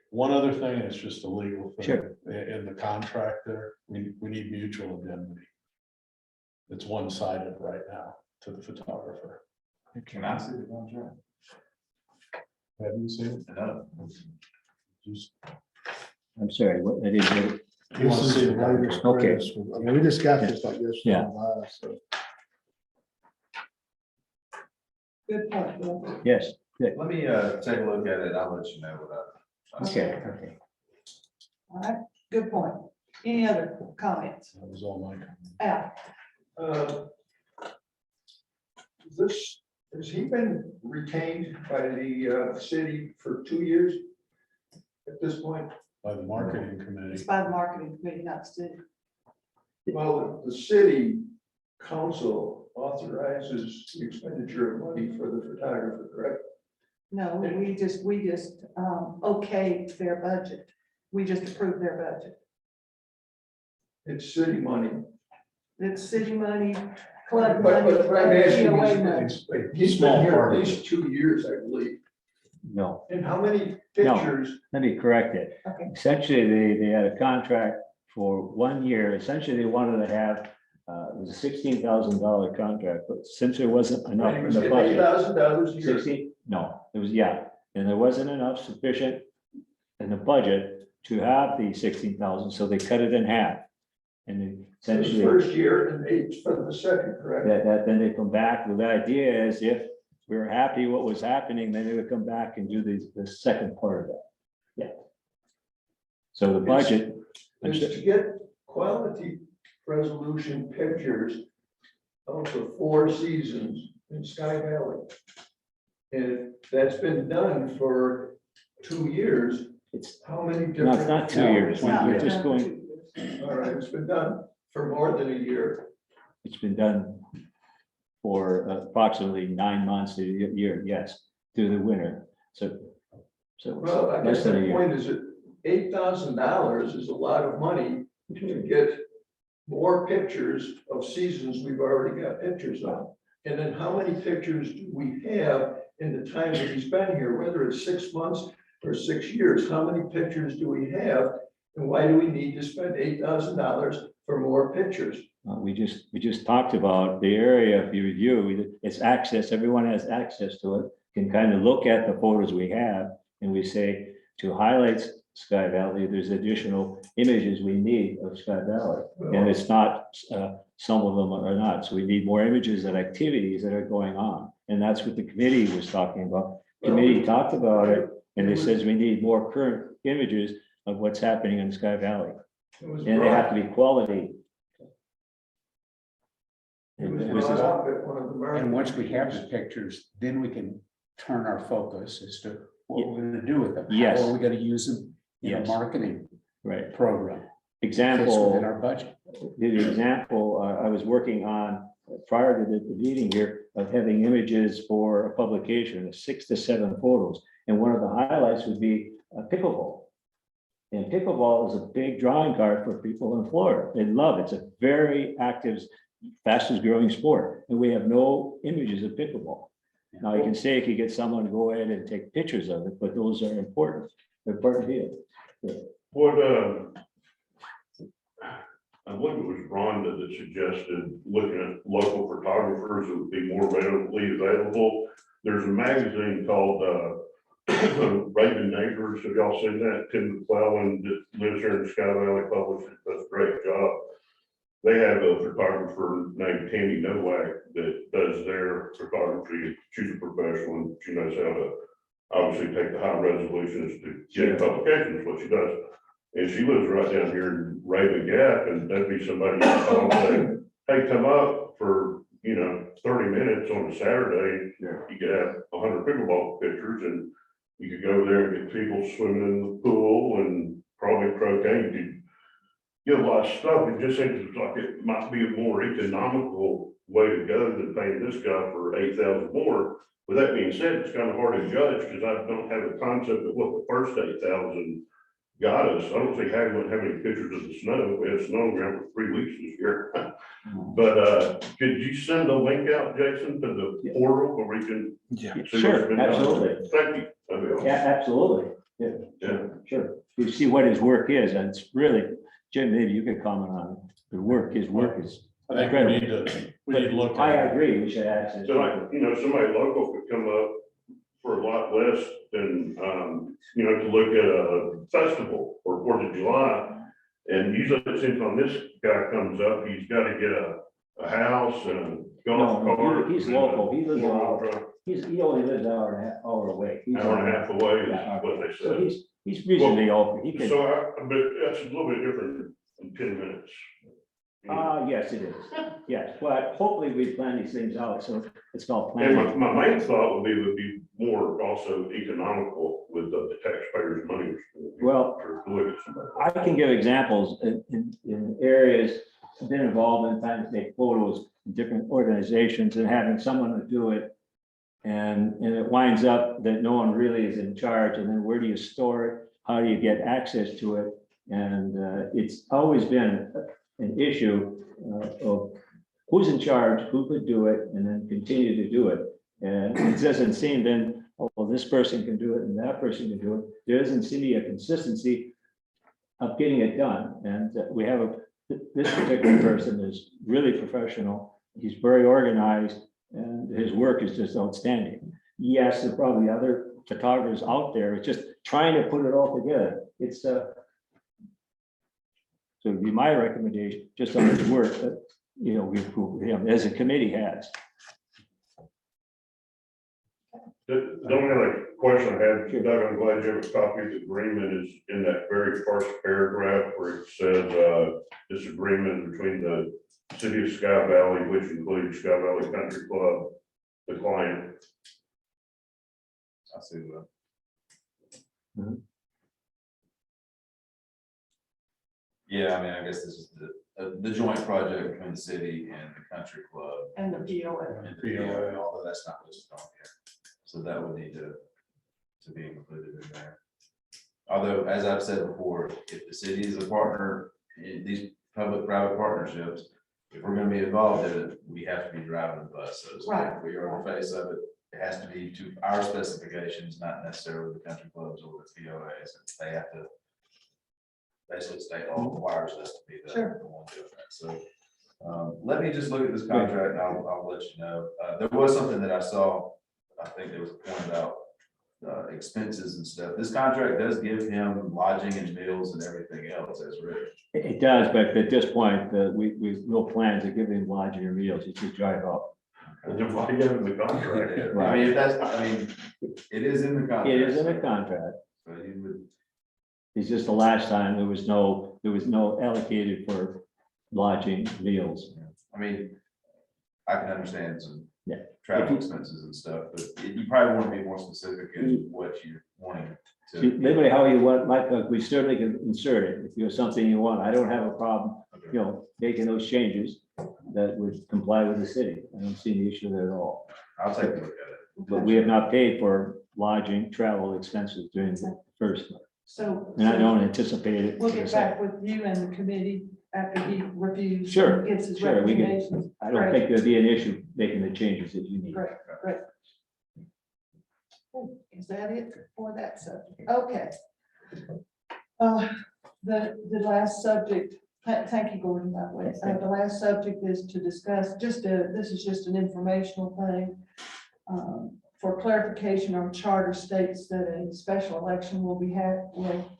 One other thing, it's just a legal thing. Sure. In the contract there, we need mutual indemnity. It's one-sided right now to the photographer. Can I see the contract? Have you seen it? No. Just- I'm sorry, what, I didn't get it. You want This to is see the the latest. contract? Okay. greatest. I mean, we just got this like yesterday. Yeah. So. Good point. Bill. Yes, Let me take a look at it. I'll let you know what I. okay. All right, good point. Any other comments? That was all my. Al? Has he been retained by the city for 2 years at this point? By the marketing It's committee. by the marketing committee, not the city. Well, the city council authorizes the expenditure of money for the photographer, correct? No, we just okayed their budget. We just approved their budget. It's city money. It's city money, club But money. I'm asking, POA money. he's Small been here part at of it. least 2 years, I believe. No, And how many No. pictures? let me correct it. Okay. Essentially, they had a contract for 1 year. Essentially, they wanted to have, it was a $16,000 contract, but since there wasn't enough in the budget. $8,000 a year. 60, no, it was, yeah, and there wasn't enough sufficient in the budget to have the 16,000, so they cut it in half. And then For the essentially, first year and 8 for the second, correct? then they come back, the idea is if we were happy what was happening, then they would come back and do the second part of that. Yeah. So the budget, Is to get quality resolution pictures of the 4 seasons in Sky Valley. And that's been done for 2 years. it's, How many no, different? it's not 2 No, years, it's not we're been just done for going, 2 years. All right, it's been done for more than a year. it's been done for approximately 9 months to a year, yes, through the winter, so. Well, I less guess than a the year. point is that $8,000 is a lot of money to get more pictures of seasons we've already got pictures of. And then how many pictures do we have in the time that he's been here, whether it's 6 months or 6 years? How many pictures do we have? And why do we need to spend $8,000 for more pictures? We just talked about the area, if you review, it's access, everyone has access to it, can kind of look at the photos we have, and we say, to highlight Sky Valley, there's additional images we need of Sky Valley. And it's not, some of them are not, so we need more images and activities that are going on, and that's what the committee was talking about. Committee talked about it, and it says we need more current images of what's happening in Sky Valley. It was And they have brought, to be quality. it was It was brought a- up at one of the. And once we have the pictures, then we can turn our focus as to what we're gonna do with them. Yes. How are we gonna use them in a Yes. marketing Right. program? Fits Example. within our budget. The example I was working on prior to the meeting here of having images for a publication, 6 to 7 photos. And one of the highlights would be pickleball. And pickleball is a big drawing card for people in Florida. They love it. It's a very active, fastest growing sport. And we have no images of pickleball. Now, you can say you could get someone to go ahead and take pictures of it, but those are important. They're important here. What, I believe it was Rhonda that suggested looking at local photographers that would be more readily available. There's a magazine called, Raven Neighbors. Have y'all seen that? Tim McClellan that lives here in Sky Valley publishes, does a great job. They have a photographer named Tammy Nowak that does their photography. She's a professional and she knows how to obviously take the high resolutions to get publications, what she does. And she lives right down here in Raven Gap, and that'd be somebody who call and say, hey, come up for, 30 minutes on a Saturday. You could have 100 pickleball pictures and you could go there and get people swimming in the pool and probably croquet. You could get a lot of stuff. It just seems like it might be a more economical way to go than paying this guy for 8,000 more. With that being said, it's kind of hard to judge because I don't have a concept of what the first 8,000 got us. I don't think we wouldn't have any pictures of the snow. We had snow on the ground for 3 weeks this year. But could you send a link out, Jason, to the portal where we can? Yeah. see what's Sure, been done? absolutely. Thank you. That'd be awesome. Yeah, absolutely. Yeah, Yeah. sure. You see what his work is, and it's really, Jim, maybe you could comment on it. The work, his work is I think we need to look I at it. agree, we should access. So like, somebody local could come up for a lot less than, to look at a festival or 4th of July. And usually it seems when this guy comes up, he's got to get a house and a golf No, cart. he's and a local. He lives four-wheel out. drive. He only lives an hour away. He's- Hour and a half away Yeah, is what they So said. he's reasonably open. He can, So but that's a little bit different than 10 minutes. yes, it is. Yes, but hopefully we plan these things out, so it's called And planning. my main thought would be more also economical with the taxpayers' money. Well, To look at somebody. I can give examples in areas I've been involved in, trying to take photos, in different organizations and having someone to do it. And it winds up that no one really is in charge. And then where do you store it? How do you get access to it? And it's always been an issue of who's in charge, who could do it, and then continue to do it. And it doesn't seem then, oh, well, this person can do it and that person can do it. There doesn't seem to be a consistency of getting it done. And we have this particular person is really professional. He's very organized and his work is just outstanding. Yes, there are probably other photographers out there. It's just trying to put it all together. It's so it'd be my recommendation, just on his work, that, we approve him as a committee has. The only other question I had, Doug, I'm glad you have a copy of the agreement, is in that very first paragraph where it says, this agreement between the city of Sky Valley, which includes Sky Valley Country Club, the client. I see that. Yeah, I mean, I guess this is the joint project between the city and the country club. And the POA. And the POA, although that's not listed on here. So that would need to be included in there. Although, as I've said before, if the city is a partner in these public-private partnerships, if we're gonna be involved in it, we have to be driving the bus. So to speak. Right. We are on the face of it. It has to be to our specifications, not necessarily the country clubs or the POAs. They have to basically state law requires us to be the Sure. one doing that. So let me just look at this contract and I'll let you know. There was something that I saw. I think there was a point about expenses and stuff. This contract does give him lodging and meals and everything else as written. It does, but at this point, we no plans to give him lodging or meals. He should drive up. And then why give him the contract? I mean, if that's, I mean, it is in the contract. It is in the contract. But he would, It's just the last time there was no allocated for lodging, meals. I mean, I can understand some Yeah. travel expenses and stuff, but you probably want to be more specific in what you're wanting to. Literally how you want, we certainly can insert it if there's something you want. I don't have a problem, making those changes that would comply with the city. I don't see the issue there at all. I'll take a look at it. But we have not paid for lodging, travel expenses during the first month, So. and I don't anticipate it. We'll get back with you and the committee after he reviews. Sure, and Gives his sure, we can- recommendations. I don't think there'd be an issue making the changes that you need. Great, great. Is that it for that subject? Okay. The last subject, thank you, Gordon, by the way. The last subject is to discuss, this is just an informational thing. For clarification, our charter states that a special election will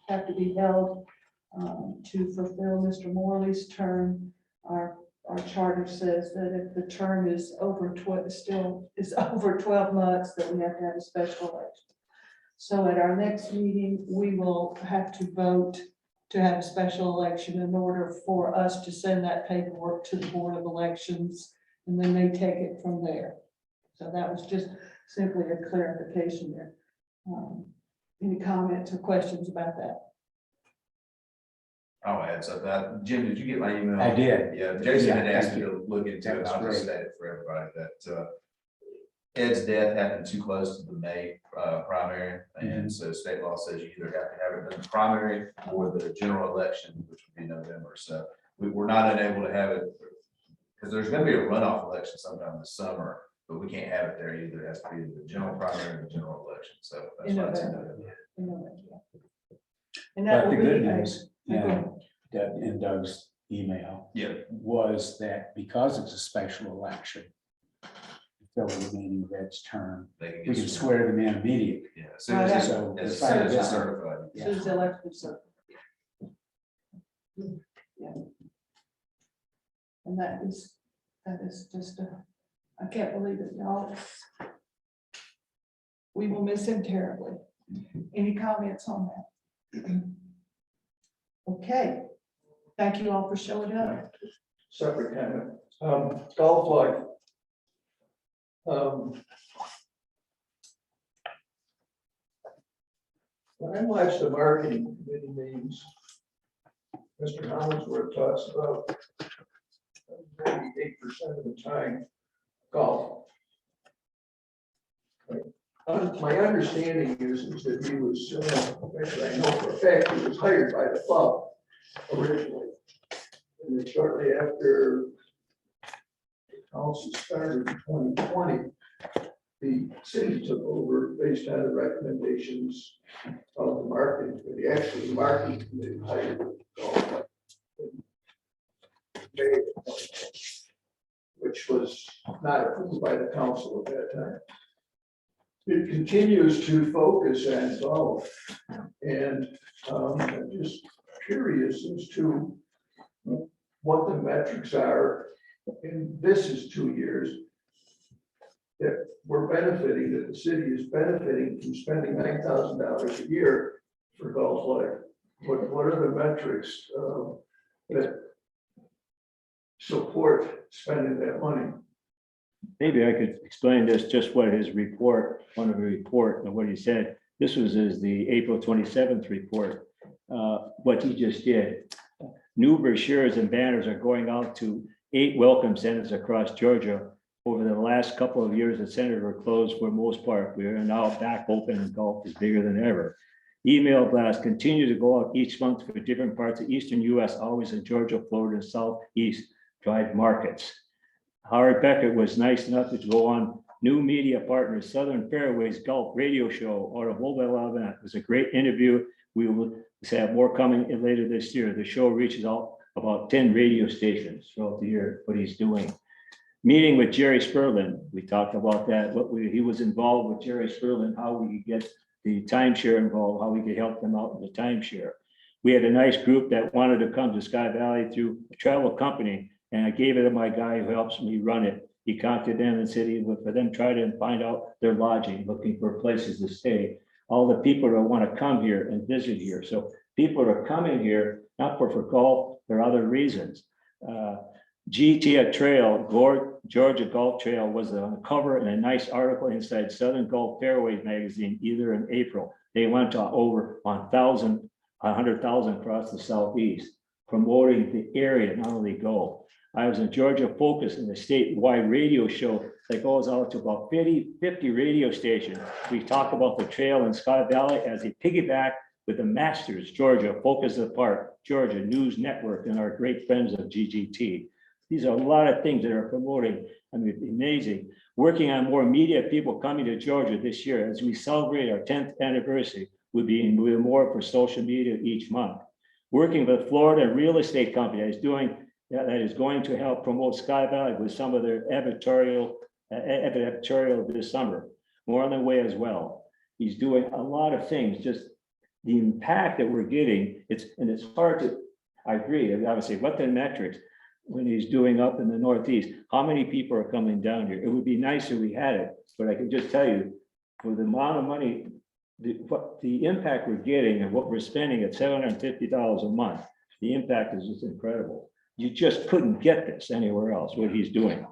have to be held to fulfill Mr. Morley's term. Our charter says that if the term is over 12 months, that we have to have a special election. So at our next meeting, we will have to vote to have a special election in order for us to send that paperwork to the Board of Elections, and then they take it from there. So that was just simply a clarification there. Any comments or questions about that? I'll add something. Jim, did you get my email? I did. Yeah, Jason had Yeah, asked thank me to look into it. That's I'll just great. state it for everybody that Ed's death happened too close to the May primary. And so state law says you either have to have it in the primary or the general election, which would be November. So we're not unable to have it because there's going to be a runoff election sometime this summer, but we can't have it there either. It has to be the general primary and the general election. So that's In why it's in November. November. And that But will the be good a- news, in Doug's email, Yeah. was that because it's a special election, fill the remaining of Ed's term, They can we get can sworn. swear them in immediately. Yeah, as soon as So it's it's like it's that. certified. As soon as the election is up. Yeah. And that is just I can't believe it, y'all. We will miss him terribly. Any comments on that? Okay, thank you all for showing up. Separate comment, golf life. When I watch the marketing committee meetings, Mr. Hollingsworth talks about 98% of the time golf. My understanding is that he was, actually I know for a fact, he was hired by the club originally. And then shortly after the council started in 2020, the city took over based on the recommendations of the marketing committee. Actually, the marketing committee hired the golf, which was not approved by the council at that time. It continues to focus on golf, and I'm just curious as to what the metrics are, and this is 2 years that we're benefiting, that the city is benefiting from spending $9,000 a year for golf life. What are the metrics that support spending that money? Maybe I could explain this, just what his report, one of the report and what he said. This was the April 27th report, what he just did. New brochures and banners are going out to 8 welcome centers across Georgia. Over the last couple of years, the centers were closed for the most part. We are now back open and golf is bigger than ever. Email blasts continue to go out each month for different parts of eastern US, always in Georgia, Florida, and Southeast drive markets. Howard Beckett was nice enough to go on new media partners, Southern Fairways Golf Radio Show, or a mobile event. It was a great interview. We will have more coming in later this year. The show reaches out about 10 radio stations throughout the year, what he's doing. Meeting with Jerry Sperlin, we talked about that, he was involved with Jerry Sperlin, how we could get the timeshare involved, how we could help them out in the timeshare. We had a nice group that wanted to come to Sky Valley through a travel company, and I gave it to my guy who helps me run it. He contacted them and said he would for them try to find out their lodging, looking for places to stay. All the people that want to come here and visit here. So People are coming here, not for golf, there are other reasons. GT Trail, Georgia Golf Trail was on the cover in a nice article inside Southern Golf Fairways magazine, either in April. They went to over 100,000 across the southeast, promoting the area, not only golf. I was in Georgia Focus in the statewide radio show that goes out to about 50 radio stations. We talk about the trail in Scott Valley as a piggyback with the Masters, Georgia, Focus of the Park, Georgia News Network, and our great friends of GGT. These are a lot of things that are promoting. I mean, it's amazing. Working on more media people coming to Georgia this year as we celebrate our 10th anniversary. We'll be more for social media each month. Working with Florida real estate company that is going to help promote Sky Valley with some of their editorial this summer. More on the way as well. He's doing a lot of things, just the impact that we're getting. It's hard to, I agree, obviously, what the metrics when he's doing up in the Northeast, how many people are coming down here? It would be nice if we had it, but I can just tell you, for the amount of money, the impact we're getting and what we're spending at $750 a month, the impact is just incredible. You just couldn't get this anywhere else, what he's doing.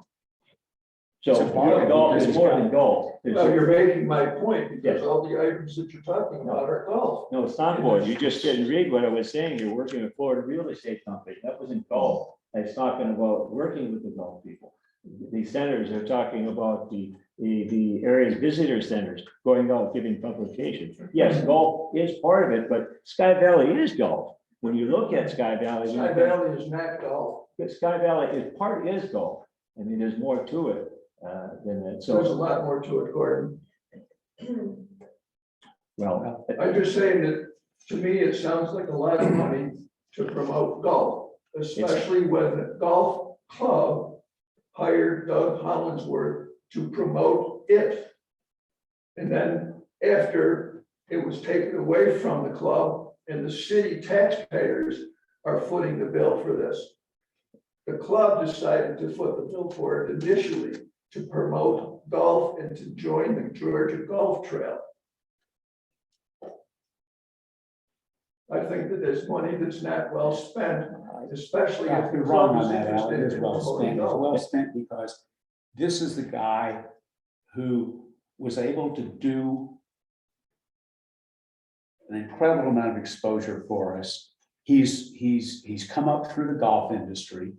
So It's a bar- golf is because more it's than golf. Well, you're making my point, because Yes. all the items that you're talking about are golf. No, it's not golf. You just didn't read what I was saying. You're working with Florida real estate company. That wasn't golf. I was talking about working with the golf people. The centers are talking about the area's visitor centers, going out, giving publications. Yes, golf is part of it, but Sky Valley is golf. When you look at Sky Valley. Sky Valley is not golf. Sky Valley is golf. I mean, there's more to it than that. There's a So, lot more to it, Gordon. well, I'm just saying that, to me, it sounds like a lot of money to promote golf, especially when the golf club hired Doug Hollingsworth to promote it. And then after it was taken away from the club and the city taxpayers are footing the bill for this. The club decided to foot the bill for it initially to promote golf and to join the Georgia Golf Trail. I think that there's money that's not well spent, especially if the You're wrong club is on that, Al. interested It is in well promoting spent. It's golf. well spent because this is the guy who was able to do an incredible amount of exposure for us. He's come up through the golf industry,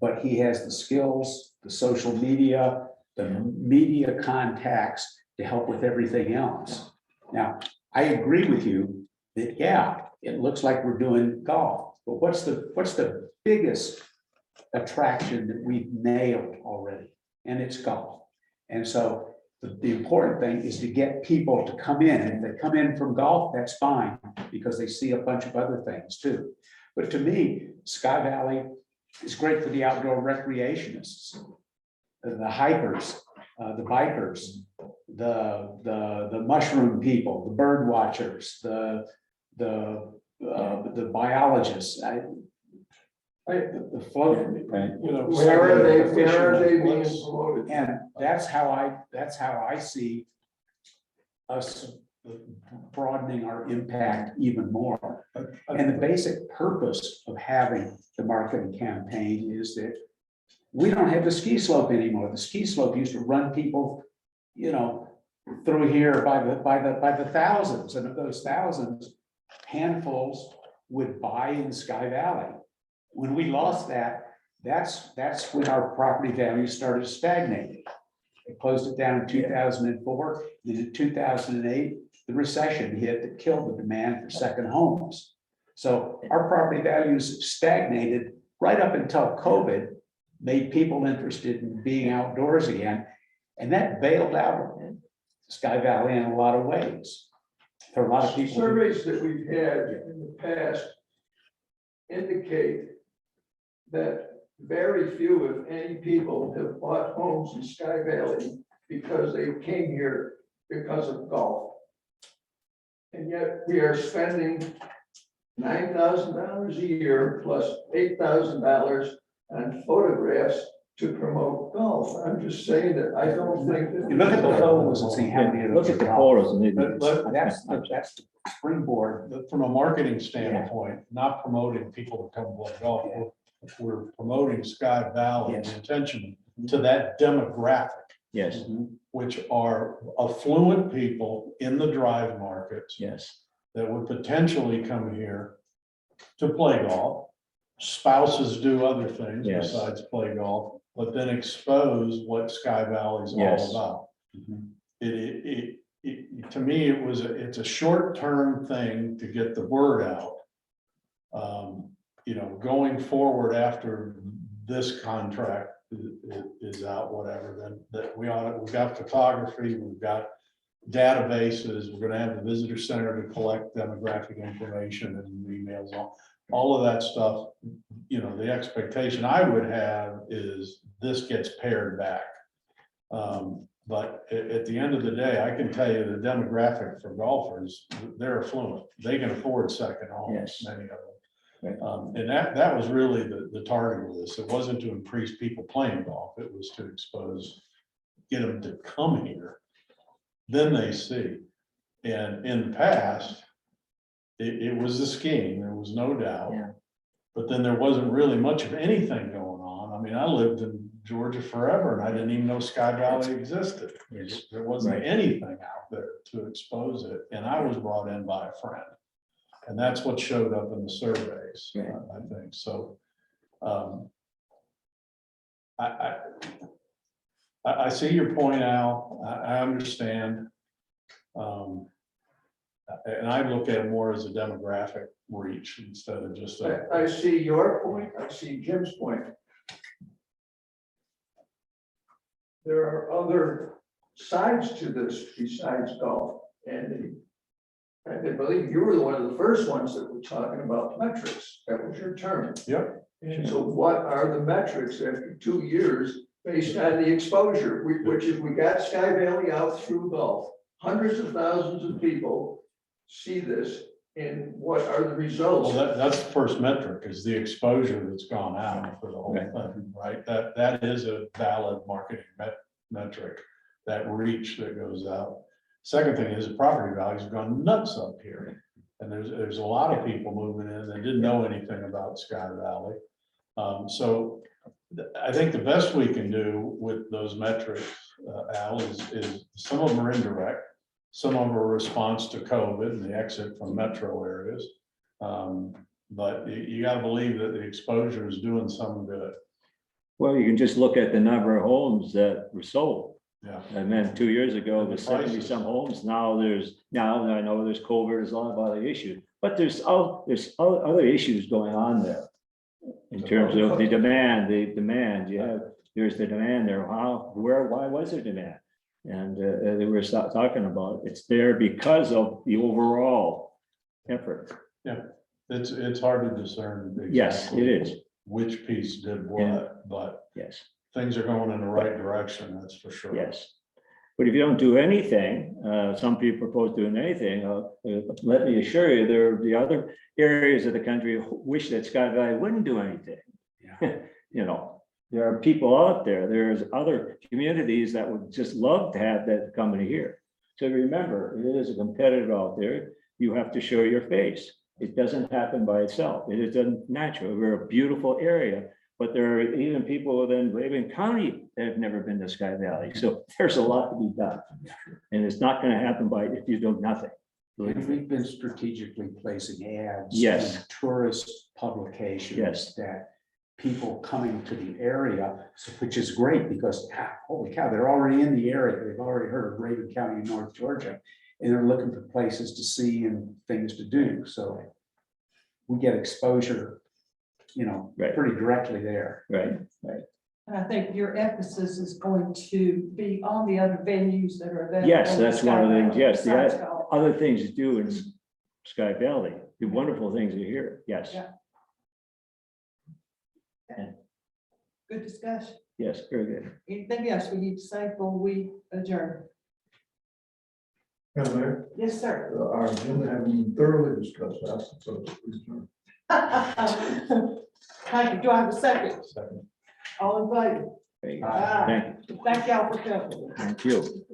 but he has the skills, the social media, the media contacts to help with everything else. Now, I agree with you that, yeah, it looks like we're doing golf, but what's the biggest attraction that we've nailed already? And it's golf. And so the important thing is to get people to come in. And if they come in from golf, that's fine, because they see a bunch of other things too. But to me, Sky Valley is great for the outdoor recreationists, the hikers, the bikers, the mushroom people, the bird watchers, the biologists. The float, right. you know. Where are they, the where are they fishermen. being promoted? And that's how I see us broadening our impact even more. And the basic purpose of having the marketing campaign is that we don't have the ski slope anymore. The ski slope used to run people, you know, through here by the thousands, and of those thousands, handfuls would buy in Sky Valley. When we lost that, that's when our property value started stagnating. It closed it down in 2004. Then in 2008, the recession hit that killed the demand for second homes. So our property values stagnated right up until COVID made people interested in being outdoors again. And that bailed out Sky Valley in a lot of ways. For a lot of people. Surveys that we've had in the past indicate that very few, if any, people have bought homes in Sky Valley because they came here because of golf. And yet we are spending $9,000 a year plus $8,000 on photographs to promote golf. I'm just saying that I don't think that. You look at the totals and see how many of those. Look at the are golf. photos and That's the springboard. But from a marketing standpoint, not promoting people to come play golf, we're promoting Sky Valley, Yes. the intention to that demographic, Yes, which are affluent people in the drive markets yes, that would potentially come here to play golf. Spouses do other things Yes. besides play golf, but then expose what Sky Valley's Yes. all about. Mhm. To me, it's a short-term thing to get the word out. Going forward after this contract is out, whatever, then that we've got photography, we've got databases, we're gonna have the visitor center to collect demographic information and emails, all of that stuff. The expectation I would have is this gets pared back. But at the end of the day, I can tell you the demographic for golfers, they're affluent. They can afford second homes, Yes. many of them. Right. And that was really the target of this. It wasn't to increase people playing golf. It was to get them to come here. Then they see. And in the past, it was the skiing, there was no doubt. Yeah. But then there wasn't really much of anything going on. I mean, I lived in Georgia forever and I didn't even know Sky Valley existed. Yes. There wasn't Right. anything out there to expose it. And I was brought in by a friend. And that's what showed up in the surveys, Right. I think. So I see your point, Al. I understand. And I look at it more as a demographic reach instead of just a. I see your point, I see Jim's point. There are other sides to this besides golf, and I believe you were one of the first ones that were talking about metrics. That was your term. Yep. And so what are the metrics after 2 years based on the exposure, which is we got Sky Valley out through golf. Hundreds of thousands of people see this, and what are the results? Well, that's the first metric is the exposure that's gone out for the whole Right. thing, right? That is a valid marketing metric, that reach that goes out. Second thing is the property values have gone nuts up here. And there's a lot of people moving in that didn't know anything about Sky Valley. So I think the best we can do with those metrics, Al, is some of them are indirect. Some of them are a response to COVID and the exit from metro areas. But you gotta believe that the exposure is doing some good. well, you can just look at the number of homes that were sold. Yeah. And then 2 years ago, And the there's 70 prices. some homes, now I know there's COVID, there's a lot of other issues, but there's other issues going on there. In terms of the demand, there's the demand there, why was there demand? And they were talking about, it's there because of the overall effort. It's hard to discern. Yes, exactly it is, Which piece did Yeah. what, but yes. things are going in the right direction, that's for sure. Yes. But if you don't do anything, some people propose doing anything, let me assure you, there are the other areas of the country who wish that Sky Valley wouldn't do anything. There are people out there, there's other communities that would just love to have that company here. So remember, it is a competitive out there, you have to show your face. It doesn't happen by itself, it is unnatural, we're a beautiful area. But there are even people within Raven County that have never been to Sky Valley. So there's a lot to be done. And it's not going to happen if you do nothing. And we've been strategically placing ads. Yes. in Tourist publications. Yes. That people coming to the area, which is great because holy cow, they're already in the area. They've already heard of Raven County in North Georgia. And they're looking for places to see and things to do. So we get exposure, Right. pretty directly there. Right. And I think your emphasis is going to be on the other venues that are available. Yes, that's one of the things, yes. The Besides golf. other things to do in Sky Valley, the wonderful things are here. Yes, Yeah. Good discussion. yes, very good. Anything else we need to say before we adjourn? Madam Mayor, Yes, sir. our agenda having been thoroughly discussed, I suppose, please adjourn. Thank you. Do I have a second? Second. All in favor? Okay, Aye. Thank Thank y'all for coming. thank you.